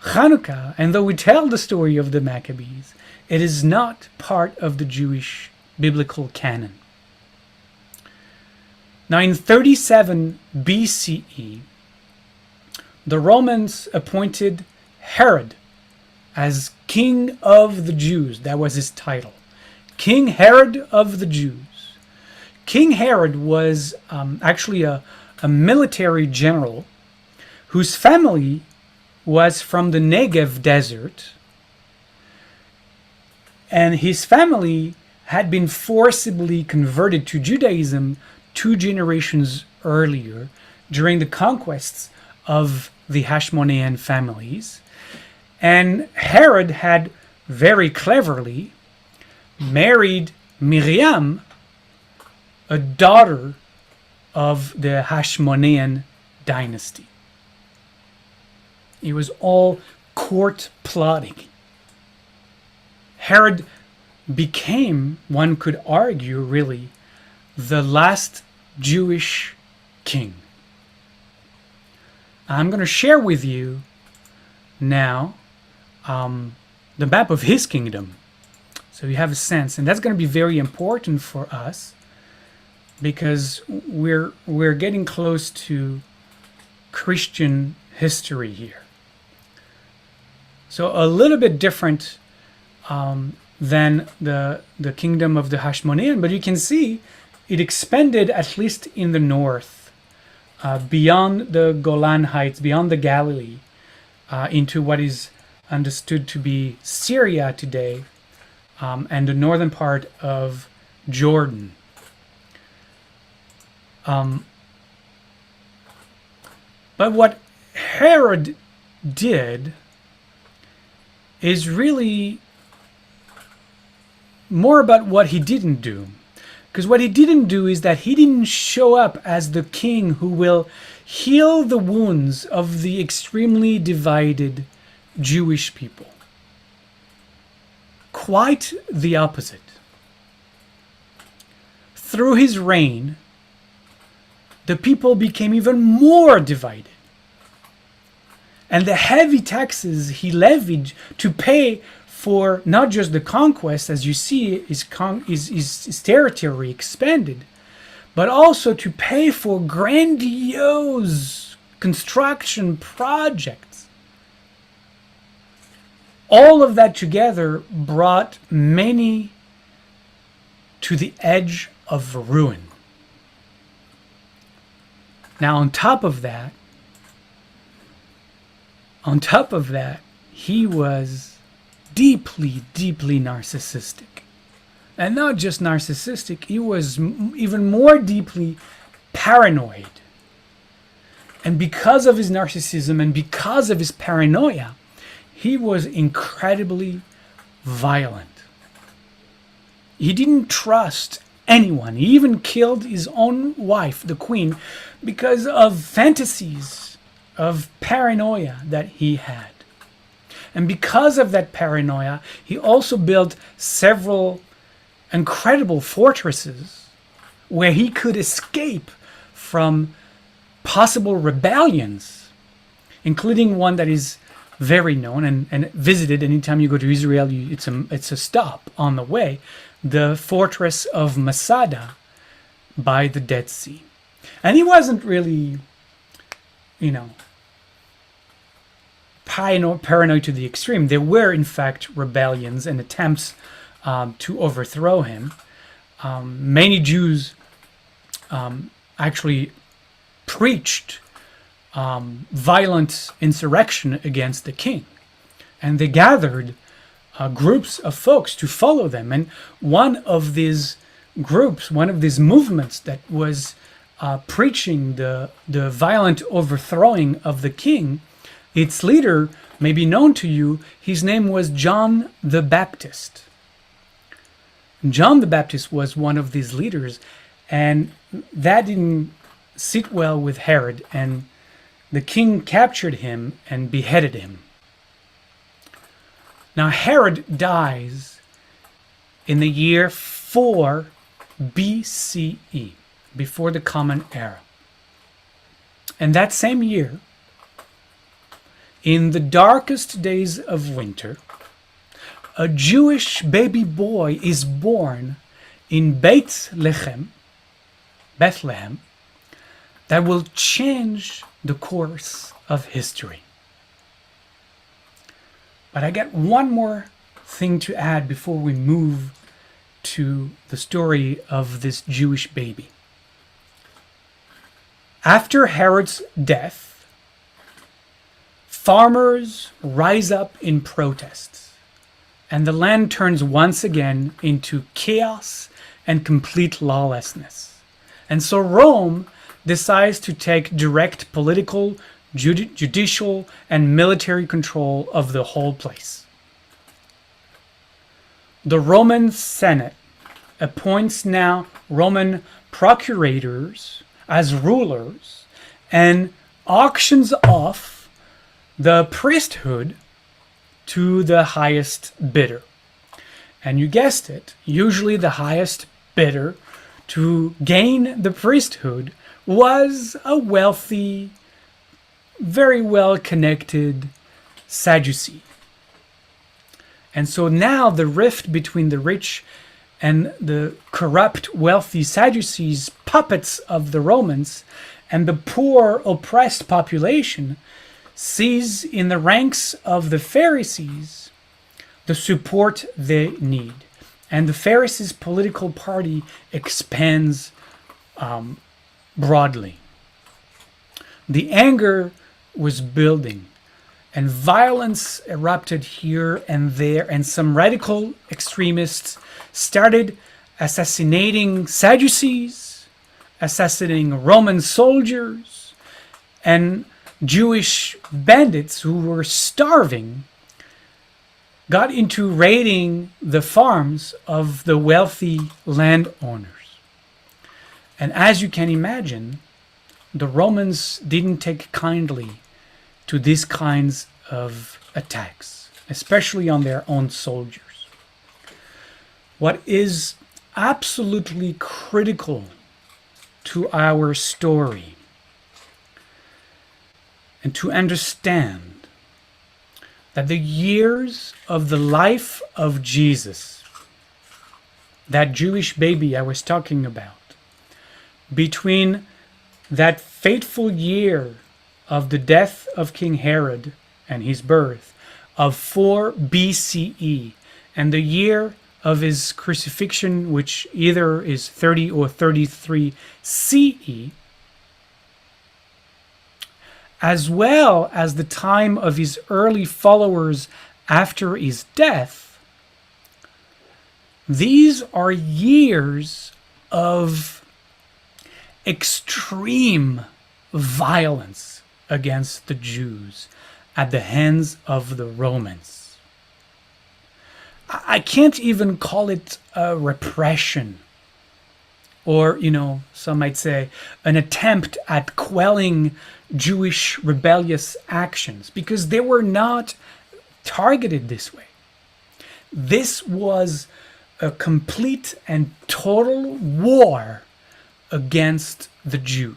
Hanukkah, and though we tell the story of the Maccabees, it is not part of the Jewish biblical canon. Now in 37 BCE, the Romans appointed Herod as king of the Jews. That was his title. King Herod of the Jews. King Herod was actually a military general whose family was from the Negev desert, and his family had been forcibly converted to Judaism 2 generations earlier during the conquests of the Hashmonean families. And Herod had very cleverly married Miriam, a daughter of the Hashmonean dynasty. It was all court plotting. Herod became, one could argue really, the last Jewish king. I'm going to share with you now the map of his kingdom, so you have a sense, and that's going to be very important for us because we're getting close to Christian history here. So a little bit different than the kingdom of the Hashmonean, but you can see it expanded at least in the north, beyond the Golan Heights, beyond the Galilee, into what is understood to be Syria today, and the northern part of Jordan. But what Herod did is really more about what he didn't do. Because what he didn't do is that he didn't show up as the king who will heal the wounds of the extremely divided Jewish people. Quite the opposite. Through his reign, the people became even more divided. And the heavy taxes he levied to pay for not just the conquest, as you see, his territory expanded, but also to pay for grandiose construction projects. All of that together brought many to the edge of ruin. Now, on top of that, he was deeply, deeply narcissistic. And not just narcissistic, he was even more deeply paranoid. And because of his narcissism and because of his paranoia, he was incredibly violent. He didn't trust anyone. He even killed his own wife, the queen, because of fantasies of paranoia that he had. And because of that paranoia, he also built several incredible fortresses where he could escape from possible rebellions, including one that is very known and visited anytime you go to Israel. It's a stop on the way, the fortress of Masada by the Dead Sea. And he wasn't really, paranoid to the extreme. There were, in fact, rebellions and attempts to overthrow him. Many Jews actually preached violent insurrection against the king. And they gathered groups of folks to follow them. And one of these groups, one of these movements that was preaching the violent overthrowing of the king, its leader may be known to you. His name was John the Baptist. John the Baptist was one of these leaders, and that didn't sit well with Herod, and the king captured him and beheaded him. Now Herod dies in the year 4 BCE, before the Common Era. And that same year, in the darkest days of winter, a Jewish baby boy is born in Bethlehem, that will change the course of history. But I got one more thing to add before we move to the story of this Jewish baby. After Herod's death, farmers rise up in protests, and the land turns once again into chaos and complete lawlessness. And so Rome decides to take direct political, judicial, and military control of the whole place. The Roman Senate appoints now Roman procurators as rulers and auctions off the priesthood to the highest bidder. And you guessed it, usually the highest bidder to gain the priesthood was a wealthy, very well-connected Sadducee. And so now the rift between the rich and the corrupt, wealthy Sadducees, puppets of the Romans, and the poor, oppressed population sees in the ranks of the Pharisees the support they need. And the Pharisees' political party expands broadly. The anger was building, and violence erupted here and there, and some radical extremists started assassinating Sadducees, assassinating Roman soldiers, and Jewish bandits who were starving got into raiding the farms of the wealthy landowners. And as you can imagine, the Romans didn't take kindly to these kinds of attacks, especially on their own soldiers. What is absolutely critical to our story and to understand that the years of the life of Jesus, that Jewish baby I was talking about, between that fateful year of the death of King Herod and his birth of 4 BCE and the year of his crucifixion, which either is 30 or 33 CE, as well as the time of his early followers after his death, these are years of extreme violence against the Jews at the hands of the Romans. I can't even call it a repression, or, some might say, an attempt at quelling Jewish rebellious actions, because they were not targeted this way. This was a complete and total war against the Jews.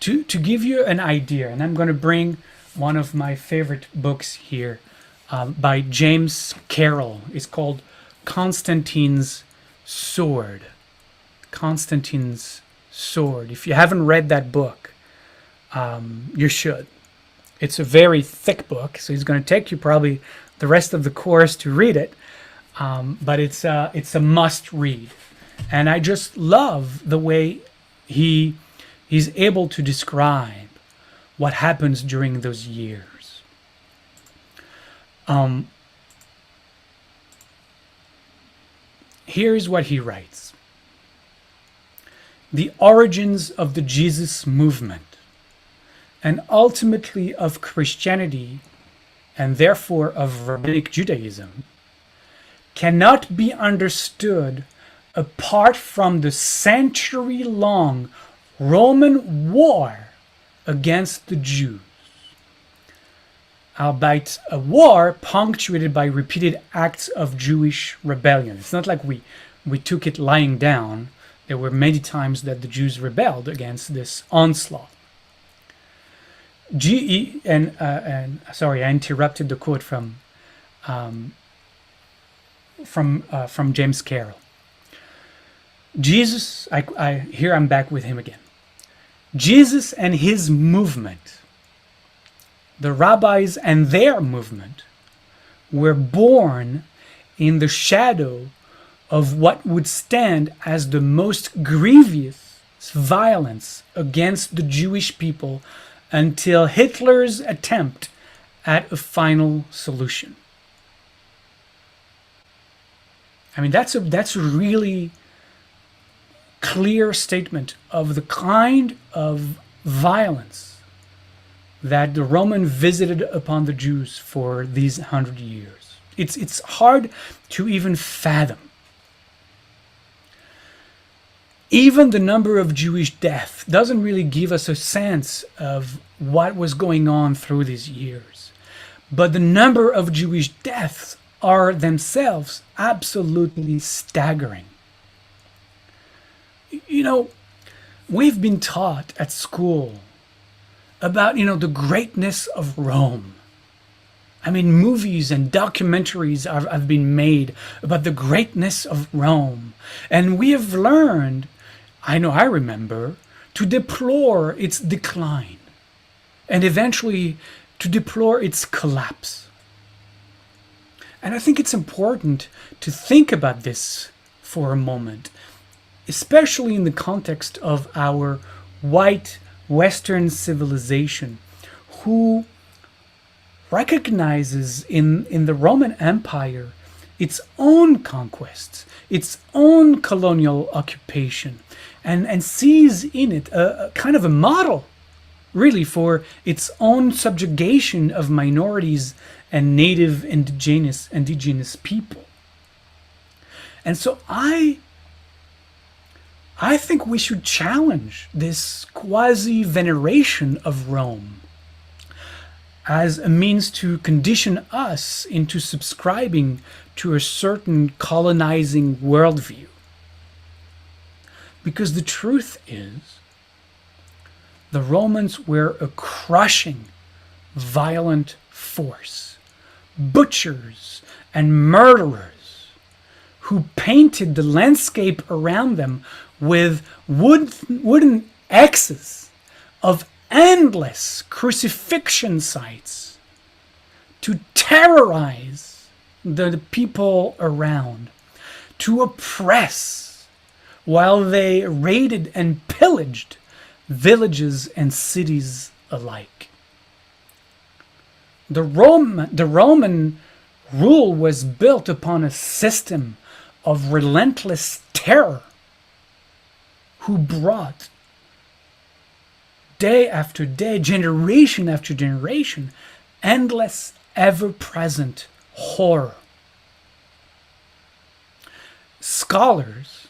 To give you an idea, and I'm going to bring one of my favorite books here by James Carroll. It's called Constantine's Sword. Constantine's Sword. If you haven't read that book, you should. It's a very thick book, so it's going to take you probably the rest of the course to read it, but it's a must read. And I just love the way he's able to describe what happens during those years. Here's what he writes. The origins of the Jesus movement, and ultimately of Christianity, and therefore of Rabbinic Judaism, cannot be understood apart from the century-long Roman war against the Jews, albeit a war punctuated by repeated acts of Jewish rebellion. It's not like we took it lying down. There were many times that the Jews rebelled against this onslaught. Sorry, I interrupted the quote from James Carroll. Jesus, here I'm back with him again. Jesus and his movement, the rabbis and their movement, were born in the shadow of what would stand as the most grievous violence against the Jewish people until Hitler's attempt at a final solution. I mean, that's a really clear statement of the kind of violence that the Roman visited upon the Jews for these 100 years. It's hard to even fathom. Even the number of Jewish deaths doesn't really give us a sense of what was going on through these years. But the number of Jewish deaths are themselves absolutely staggering. We've been taught at school about, the greatness of Rome. I mean, movies and documentaries have been made about the greatness of Rome. And we have learned, I remember, to deplore its decline and eventually to deplore its collapse. And I think it's important to think about this for a moment, especially in the context of our white Western civilization, who recognizes in the Roman Empire its own conquests, its own colonial occupation, and sees in it a kind of a model, really, for its own subjugation of minorities and native indigenous people. And so I think we should challenge this quasi-veneration of Rome as a means to condition us into subscribing to a certain colonizing worldview. Because the truth is, the Romans were a crushing, violent force. Butchers and murderers who painted the landscape around them with wooden axes of endless crucifixion sites to terrorize the people around, to oppress, while they raided and pillaged villages and cities alike. The Roman rule was built upon a system of relentless terror, who brought day after day, generation after generation, endless, ever-present horror. Scholars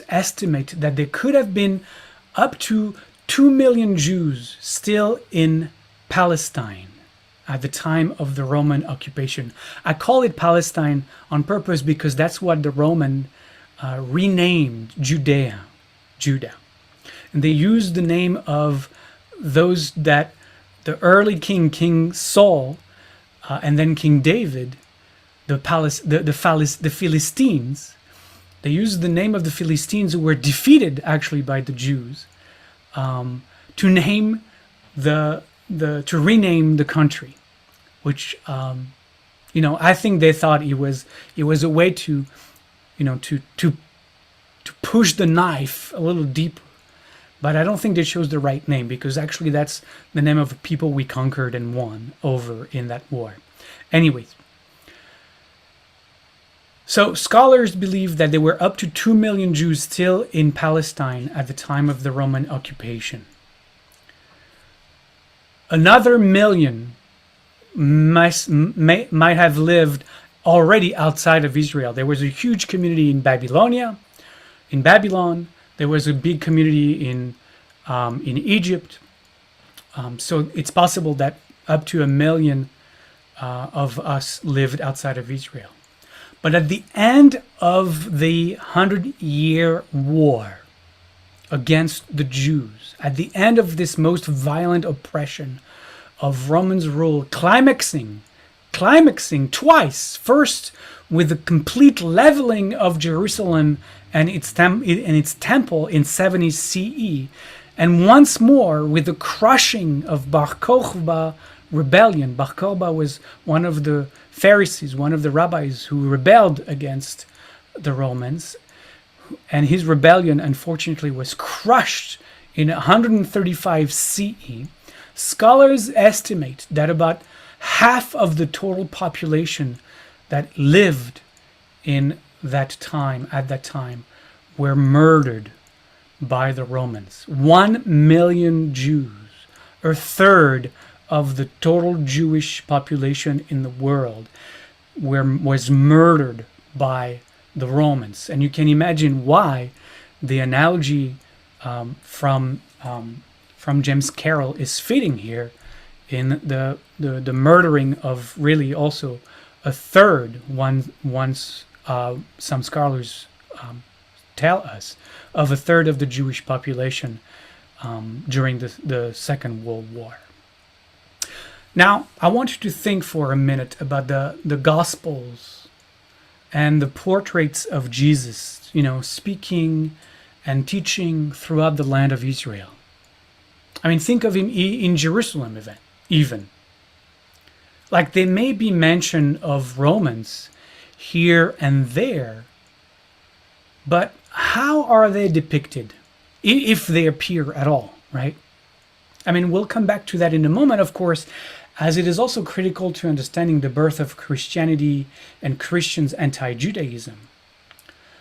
estimate that there could have been up to 2 million Jews still in Palestine at the time of the Roman occupation. I call it Palestine on purpose because that's what the Roman renamed Judah. And they used the name of those that the early King Saul, and then King David, the Philistines. They used the name of the Philistines who were defeated actually by the Jews to rename the country, which I think they thought it was a way to push the knife a little deeper. But I don't think they chose the right name, because actually that's the name of the people we conquered and won over in that war. Anyways, so scholars believe that there were up to 2 million Jews still in Palestine at the time of the Roman occupation. Another million might have lived already outside of Israel. There was a huge community in Babylon. There was a big community in Egypt. So it's possible that up to 1 million of us lived outside of Israel. But at the end of the 100-year war against the Jews, at the end of this most violent oppression of Romans' rule, climaxing twice, first with the complete leveling of Jerusalem and its temple in 70 CE, and once more with the crushing of Bar Kokhba rebellion. Bar Kokhba was one of the Pharisees, one of the rabbis who rebelled against the Romans, and his rebellion unfortunately was crushed in 135 CE. Scholars estimate that about half of the total population that lived in that time, at that time, were murdered by the Romans. 1 million Jews, a third of the total Jewish population in the world, was murdered by the Romans. And you can imagine why the analogy from James Carroll is fitting here in the murdering of really also a third, once some scholars tell us, of a third of the Jewish population during the Second World War. Now, I want you to think for a minute about the Gospels and the portraits of Jesus, speaking and teaching throughout the land of Israel. I mean, think of him in Jerusalem even. Like, there may be mention of Romans here and there, but how are they depicted, if they appear at all, right? I mean, we'll come back to that in a moment, of course, as it is also critical to understanding the birth of Christianity and Christians' anti-Judaism.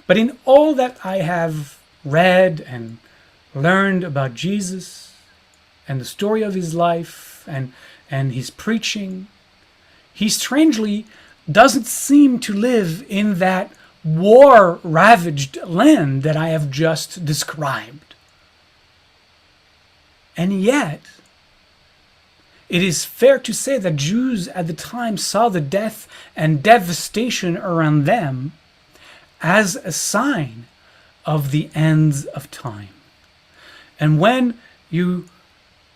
But in all that I have read and learned about Jesus and the story of his life and his preaching, he strangely doesn't seem to live in that war-ravaged land that I have just described. And yet, it is fair to say that Jews at the time saw the death and devastation around them as a sign of the ends of time. And when you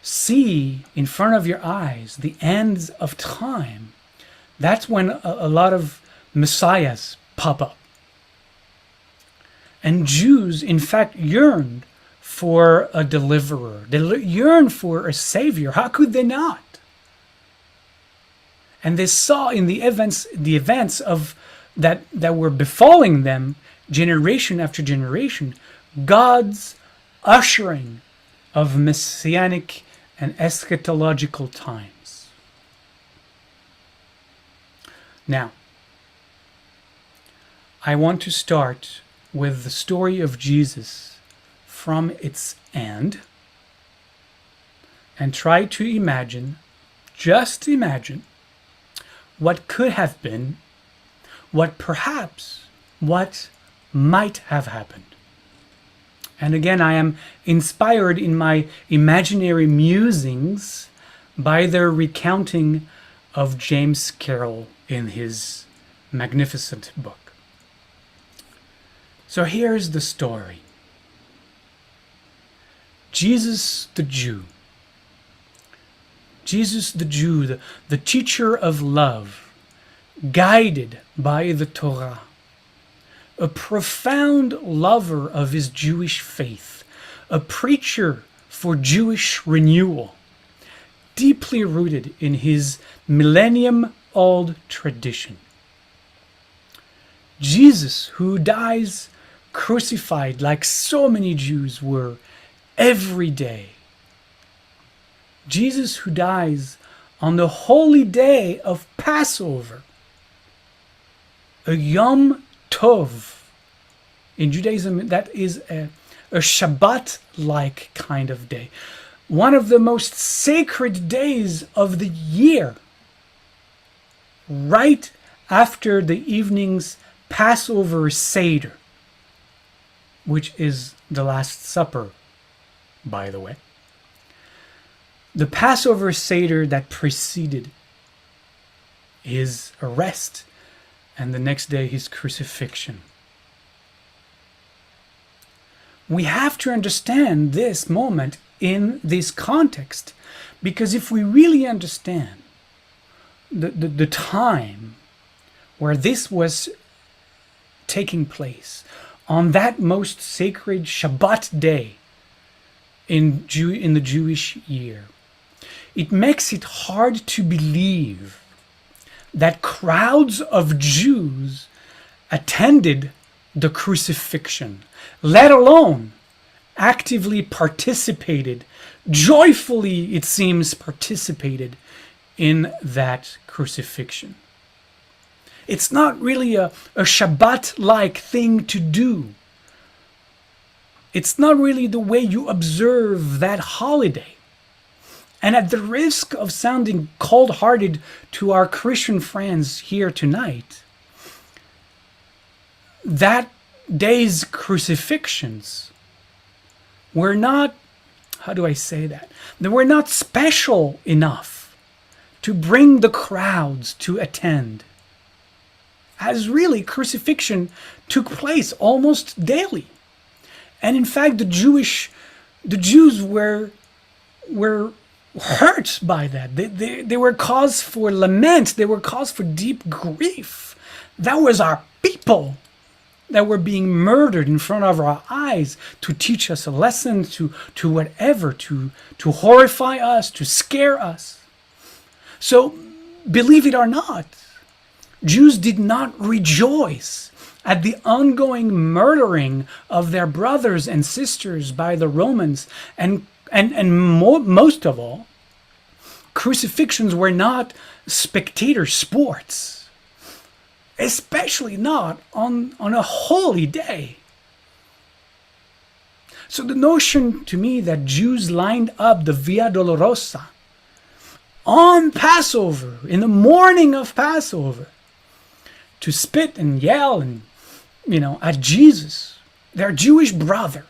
see in front of your eyes the ends of time, that's when a lot of messiahs pop up. And Jews, in fact, yearned for a deliverer. They yearned for a savior. How could they not? And they saw in the events of that were befalling them, generation after generation, God's ushering of messianic and eschatological times. Now, I want to start with the story of Jesus from its end and try to imagine, just imagine, what could have been, what might have happened. And again, I am inspired in my imaginary musings by the recounting of James Carroll in his magnificent book. So here's the story. Jesus the Jew, the teacher of love, guided by the Torah, a profound lover of his Jewish faith, a preacher for Jewish renewal, deeply rooted in his millennium-old tradition. Jesus, who dies crucified like so many Jews were every day. Jesus who dies on the holy day of Passover, a Yom Tov. In Judaism, that is a Shabbat-like kind of day. One of the most sacred days of the year, right after the evening's Passover Seder, which is the Last Supper, by the way. The Passover Seder that preceded his arrest and the next day his crucifixion. We have to understand this moment in this context, because if we really understand the time where this was taking place, on that most sacred Shabbat day in the Jewish year, it makes it hard to believe that crowds of Jews attended the crucifixion, let alone actively participated, joyfully, it seems, participated in that crucifixion. It's not really a Shabbat-like thing to do. It's not really the way you observe that holiday. And at the risk of sounding cold-hearted to our Christian friends here tonight, that day's crucifixions were not, how do I say that? They were not special enough to bring the crowds to attend, as really crucifixion took place almost daily. And in fact, the Jews were hurt by that. They were cause for lament. They were cause for deep grief. That was our people that were being murdered in front of our eyes to teach us a lesson, to whatever, to horrify us, to scare us. So, believe it or not, Jews did not rejoice at the ongoing murdering of their brothers and sisters by the Romans, and most of all, crucifixions were not spectator sports, especially not on a holy day. So the notion to me that Jews lined up the Via Dolorosa on Passover, in the morning of Passover, to spit and yell and, at Jesus, their Jewish brother,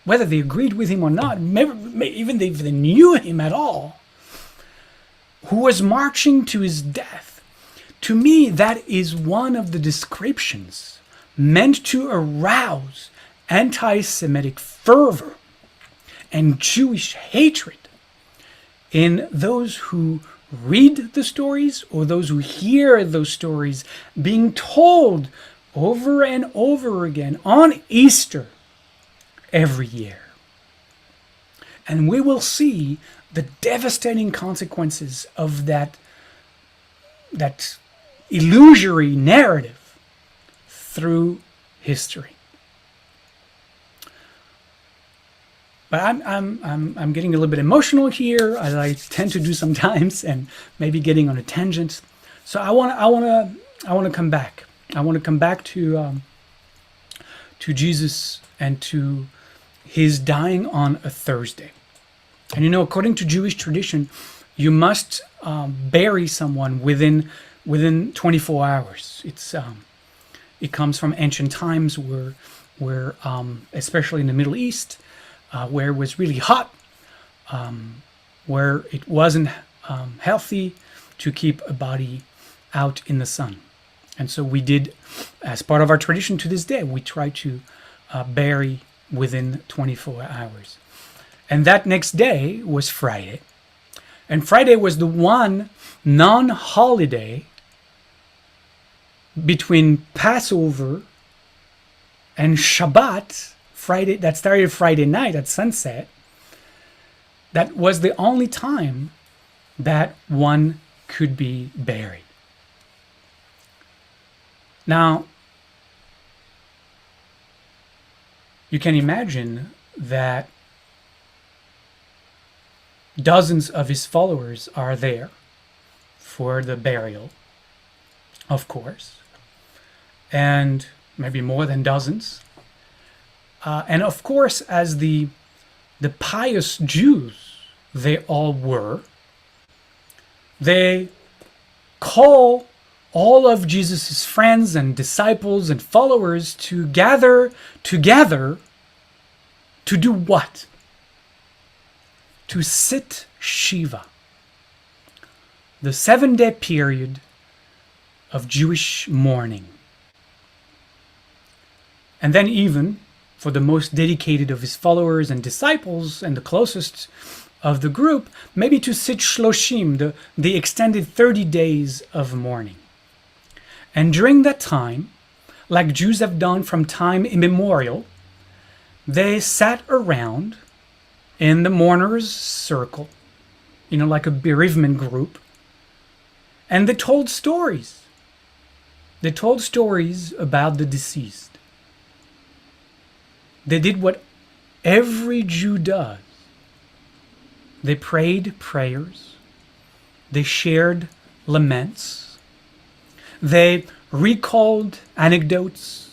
whether they agreed with him or not, even if they knew him at all, who was marching to his death. To me, that is one of the descriptions meant to arouse anti-Semitic fervor and Jewish hatred in those who read the stories or those who hear those stories being told over and over again on Easter every year. And we will see the devastating consequences of that illusory narrative through history. But I'm getting a little bit emotional here, as I tend to do sometimes, and maybe getting on a tangent. So I want to come back. I want to come back to Jesus and to his dying on a Thursday. And you know, according to Jewish tradition, you must bury someone within 24 hours. It comes from ancient times where especially in the Middle East, where it was really hot, where it wasn't healthy to keep a body out in the sun. And so we did, as part of our tradition to this day, we try to bury within 24 hours. And that next day was Friday. And Friday was the one non-holiday between Passover and Shabbat, Friday, that started Friday night at sunset. That was the only time that one could be buried. Now, you can imagine that dozens of his followers are there for the burial, of course, and maybe more than dozens. And of course, as the pious Jews they all were, they call all of Jesus's friends and disciples and followers to gather together to do what? To sit Shiva, the 7-day period of Jewish mourning. And then even for the most dedicated of his followers and disciples and the closest of the group, maybe to sit Shloshim, the extended 30 days of mourning. And during that time, like Jews have done from time immemorial, they sat around in the mourners' circle, like a bereavement group, and they told stories. They told stories about the deceased. They did what every Jew does. They prayed prayers. They shared laments. They recalled anecdotes.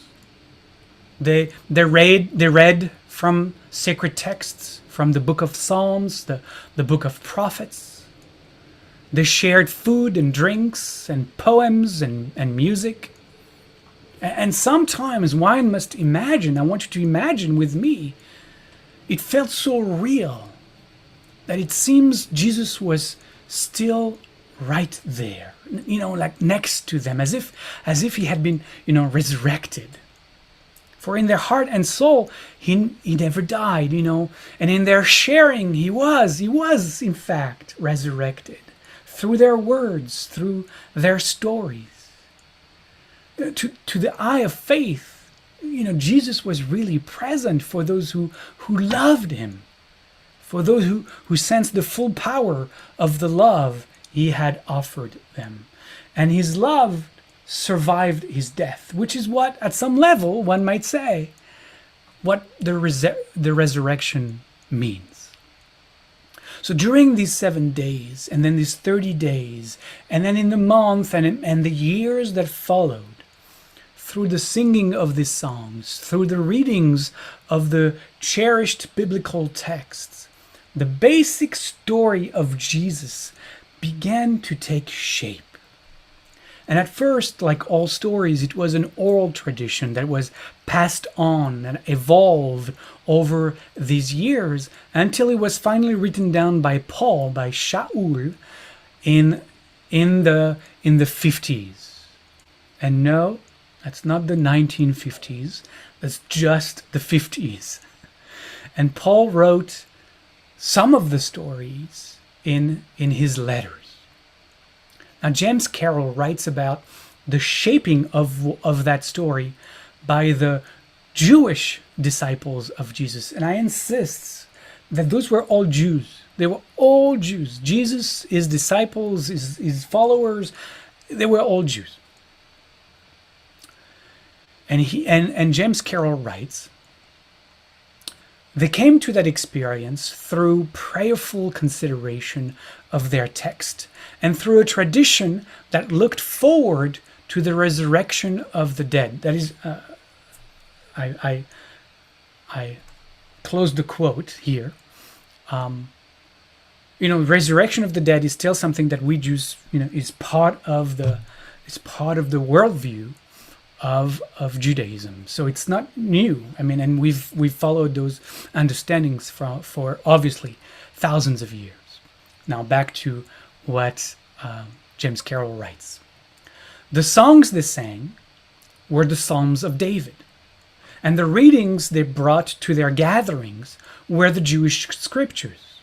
They read from sacred texts, from the book of Psalms, the book of prophets. They shared food and drinks and poems and music. And sometimes one must imagine, I want you to imagine with me, it felt so real that it seems Jesus was still right there, like next to them, as if he had been, resurrected. For in their heart and soul, he never died, and in their sharing, he was in fact resurrected through their words, through their stories. To the eye of faith, Jesus was really present for those who loved him, for those who sensed the full power of the love he had offered them. And his love survived his death, which is what, at some level, one might say, what the resurrection means. So during these 7 days, and then these 30 days, and then in the month and the years that followed, through the singing of these songs, through the readings of the cherished biblical texts, the basic story of Jesus began to take shape. And at first, like all stories, it was an oral tradition that was passed on and evolved over these years until it was finally written down by Paul, by Shaul, in the 50s. And no, That's not the 1950s. That's just the 50s. And Paul wrote some of the stories in his letters. Now, James Carroll writes about the shaping of that story by the Jewish disciples of Jesus. And I insist that those were all Jews. They were all Jews. Jesus, his disciples, his followers, they were all Jews. And James Carroll writes, they came to that experience through prayerful consideration of their text and through a tradition that looked forward to the resurrection of the dead. That is, I close the quote here. Resurrection of the dead is still something that we Jews, is part of the worldview of Judaism. So it's not new. And we've followed those understandings for obviously thousands of years. Now back to what James Carroll writes. The songs they sang were the Psalms of David, and the readings they brought to their gatherings were the Jewish scriptures.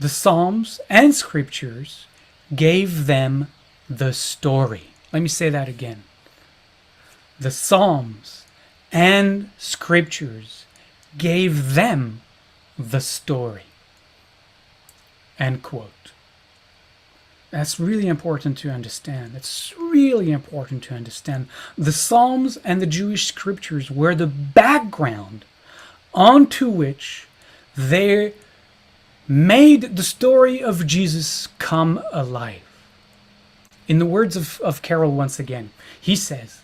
The Psalms and scriptures gave them the story. Let me say that again. The Psalms and scriptures gave them the story. End quote. That's really important to understand. It's really important to understand. The Psalms and the Jewish scriptures were the background onto which they made the story of Jesus come alive. In the words of Carroll once again, he says,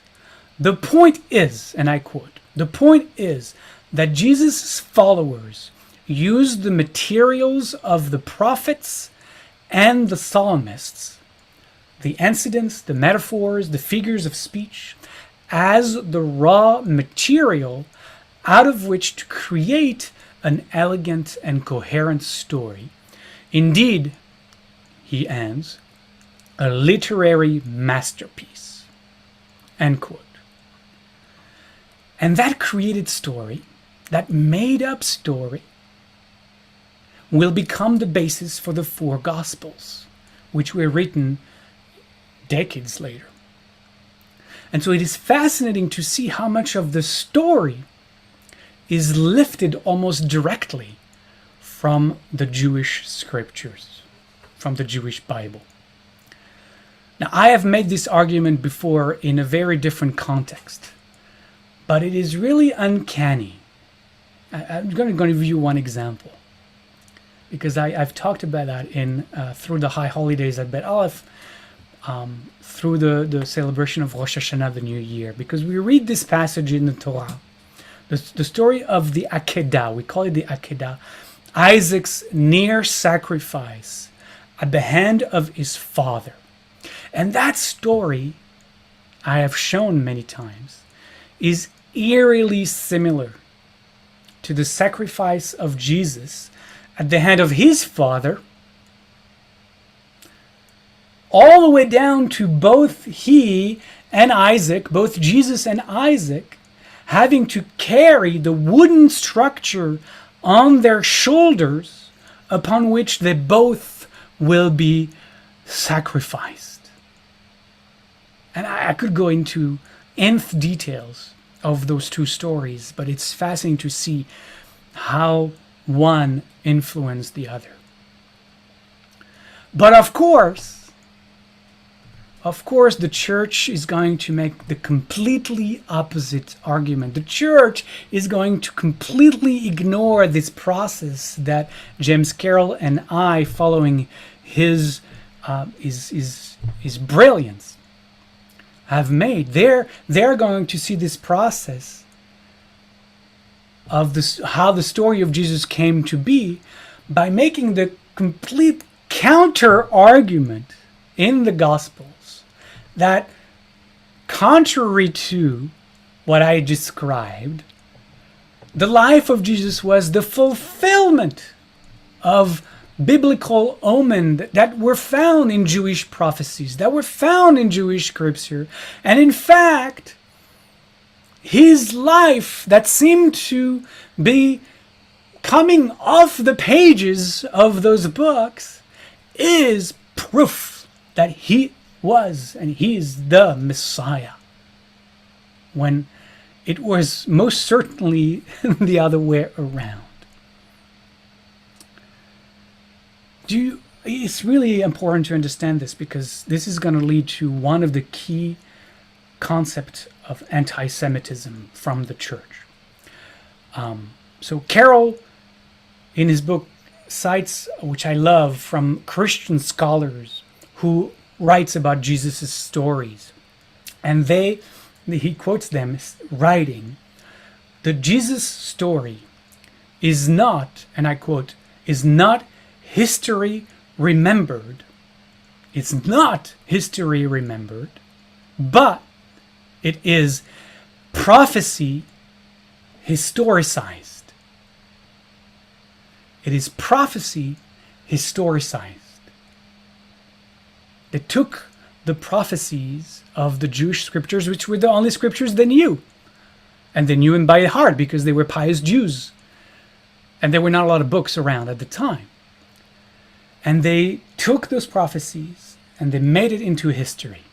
the point is, and I quote, the point is that Jesus' followers used the materials of the prophets and the psalmists, the incidents, the metaphors, the figures of speech, as the raw material out of which to create an elegant and coherent story. Indeed, he ends, a literary masterpiece. End quote. And that created story, that made-up story, will become the basis for the four Gospels, which were written decades later. And so it is fascinating to see how much of the story is lifted almost directly from the Jewish scriptures, from the Jewish Bible. Now, I have made this argument before in a very different context, but it is really uncanny. I'm going to give you one example, because I've talked about that through the high holidays at Bet Aleph, through the celebration of Rosh Hashanah, the New Year, because we read this passage in the Torah, the story of the Akedah. We call it the Akedah, Isaac's near sacrifice at the hand of his father. And that story, I have shown many times, is eerily similar to the sacrifice of Jesus at the hand of his father, all the way down to both he and Isaac, both Jesus and Isaac, having to carry the wooden structure on their shoulders upon which they both will be sacrificed. And I could go into nth details of those two stories, but it's fascinating to see how one influenced the other. But of course, the church is going to make the completely opposite argument. The church is going to completely ignore this process that James Carroll and I, following his brilliance, have made. They're going to see this process of this, how the story of Jesus came to be, by making the complete counter argument in the Gospels that, contrary to what I described, the life of Jesus was the fulfillment of biblical omen that were found in Jewish prophecies, that were found in Jewish scripture. And in fact, his life that seemed to be coming off the pages of those books is proof that he was and he is the Messiah, when it was most certainly the other way around. It's really important to understand this, because this is going to lead to one of the key concepts of anti-Semitism from the church. So Carroll, in his book, cites, which I love, from Christian scholars who writes about Jesus' stories. And he quotes them writing, "The Jesus story is not," and I quote, "is not history remembered. It's not history remembered, but it is prophecy historicized." It is prophecy historicized. They took the prophecies of the Jewish scriptures, which were the only scriptures they knew. And they knew them by heart because they were pious Jews. And there were not a lot of books around at the time. And they took those prophecies and they made it into history.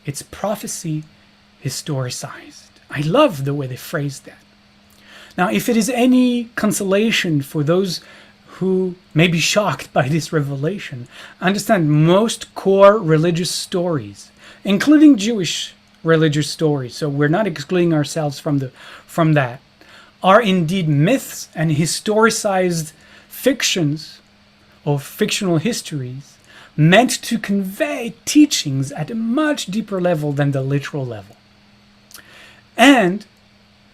It's prophecy historicized. I love the way they phrased that. Now, if it is any consolation for those who may be shocked by this revelation, understand most core religious stories, including Jewish religious stories, so we're not excluding ourselves from that, are indeed myths and historicized fictions or fictional histories meant to convey teachings at a much deeper level than the literal level. And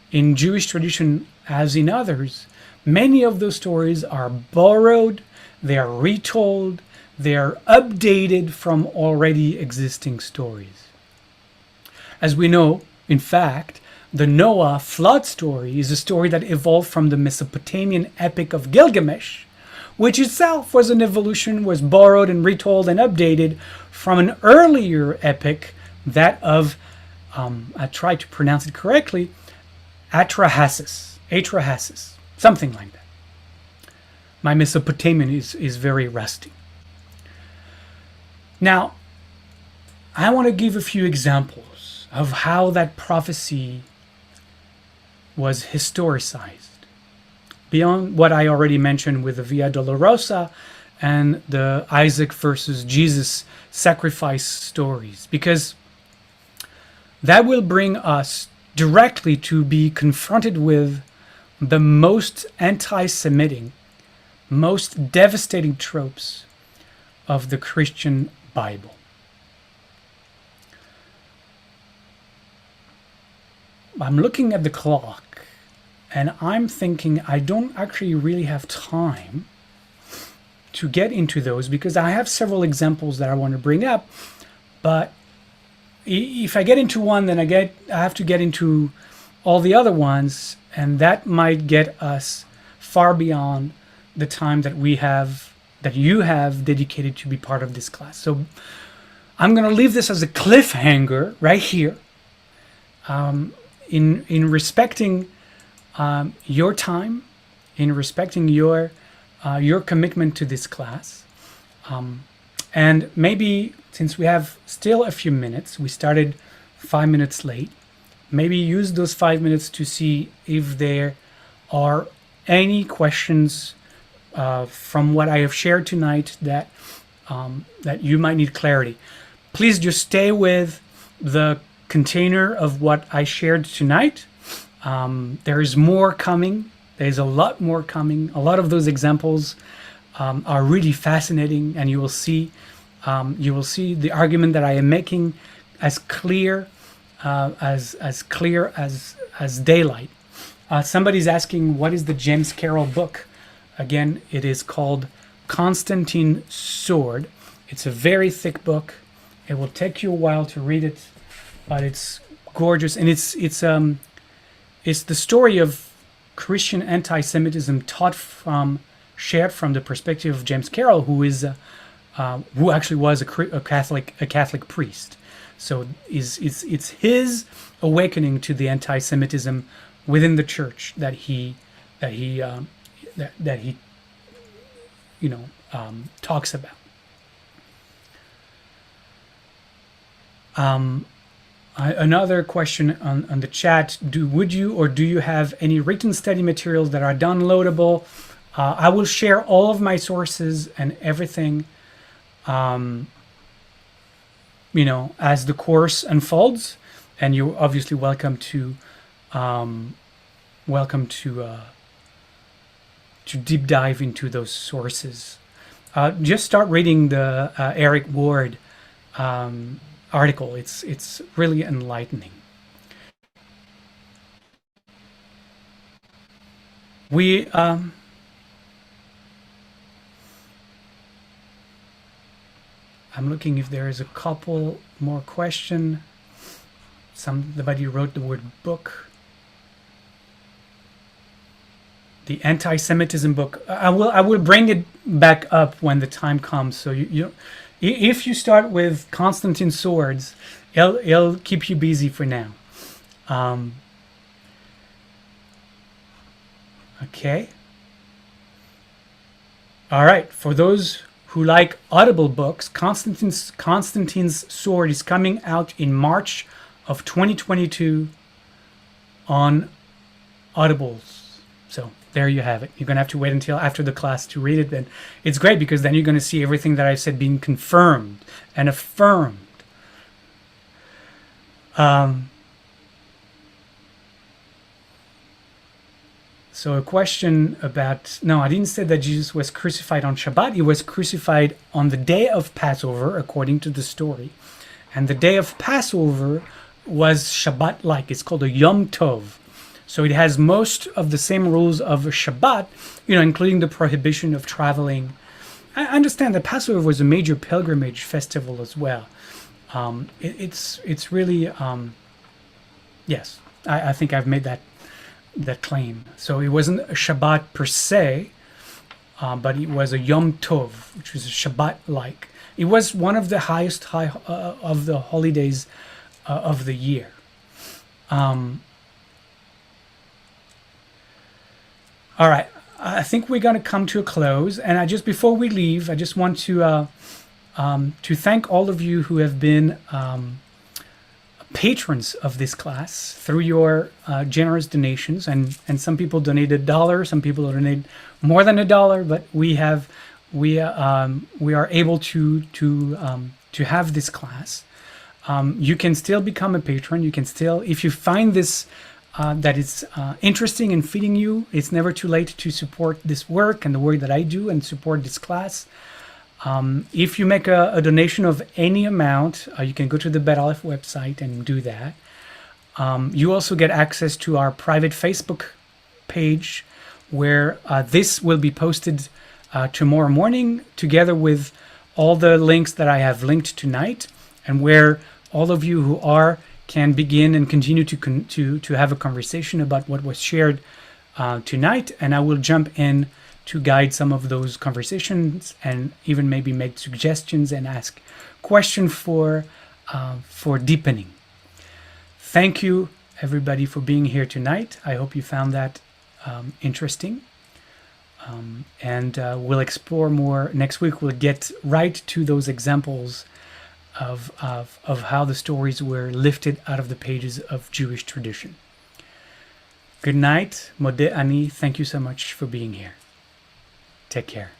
in Jewish tradition, as in others, many of those stories are borrowed, they are retold, they are updated from already existing stories. As we know, in fact, the Noah flood story is a story that evolved from the Mesopotamian epic of Gilgamesh, which itself was an evolution, was borrowed and retold and updated from an earlier epic, that of, I tried to pronounce it correctly, Atrahasis, something like that. My Mesopotamian is very rusty. Now, I want to give a few examples of how that prophecy was historicized, beyond what I already mentioned with the Via Dolorosa and the Isaac versus Jesus sacrifice stories, because that will bring us directly to be confronted with the most anti-Semitic, most devastating tropes of the Christian Bible. I'm looking at the clock and I'm thinking I don't actually really have time to get into those, because I have several examples that I want to bring up, but if I get into one, then I have to get into all the other ones, and that might get us far beyond the time that you have dedicated to be part of this class. So I'm going to leave this as a cliffhanger right here, in respecting your time, in respecting your commitment to this class, and maybe, since we have still a few minutes, we started 5 minutes late, maybe use those 5 minutes to see if there are any questions from what I have shared tonight that you might need clarity. Please just stay with the container of what I shared tonight. There is more coming. There's a lot more coming. A lot of those examples are really fascinating, and you will see the argument that I am making as clear as daylight. Somebody's asking, what is the James Carroll book? Again, it is called Constantine's Sword. It's a very thick book. It will take you a while to read it, but it's gorgeous, and it's the story of Christian anti-Semitism taught from shared from the perspective of James Carroll, who actually was a Catholic priest. So it's his awakening to the anti-Semitism within the church that he talks about. Another question on the chat: do you have any written study materials that are downloadable? I will share all of my sources and everything, as the course unfolds, and you're obviously welcome to deep dive into those sources. Just start reading the Eric Ward article. It's really enlightening. I'm looking if there is a couple more questions. Somebody wrote the word book. The Anti-Semitism book. I will bring it back up when the time comes. So if you start with Constantine's swords, it'll keep you busy for now. Okay. All right. For those who like Audible books, Constantine's Sword is coming out in March of 2022 on Audibles. So there you have it. You're going to have to wait until after the class to read it. Then it's great because then you're going to see everything that I've said being confirmed and affirmed. So a question about, no, I didn't say that Jesus was crucified on Shabbat. He was crucified on the day of Passover, according to the story. And the day of Passover was Shabbat-like. It's called a Yom Tov. So it has most of the same rules of a Shabbat, including the prohibition of traveling. I understand that Passover was a major pilgrimage festival as well. It's really, yes, I think I've made that claim. So it wasn't a Shabbat per se, but it was a Yom Tov, which was a Shabbat-like. It was one of the highest of the holidays of the year. All right, I think we're going to come to a close, and before we leave, I just want to thank all of you who have been patrons of this class through your generous donations, and some people donated $1, some people donated more than $1, but we are able to have this class. You can still become a patron. You can still, if you find this that it's interesting and fitting you, it's never too late to support this work and the work that I do and support this class. If you make a donation of any amount, you can go to the Bet Aleph website and do that. You also get access to our private Facebook page, where this will be posted tomorrow morning, together with all the links that I have linked tonight, and where all of you who can begin and continue to have a conversation about what was shared tonight, and I will jump in to guide some of those conversations and even maybe make suggestions and ask questions for deepening. Thank you, everybody, for being here tonight. I hope you found that interesting. And we'll explore more next week. We'll get right to those examples of how the stories were lifted out of the pages of Jewish tradition. Good night. Modeh Ani, thank you so much for being here. Take care.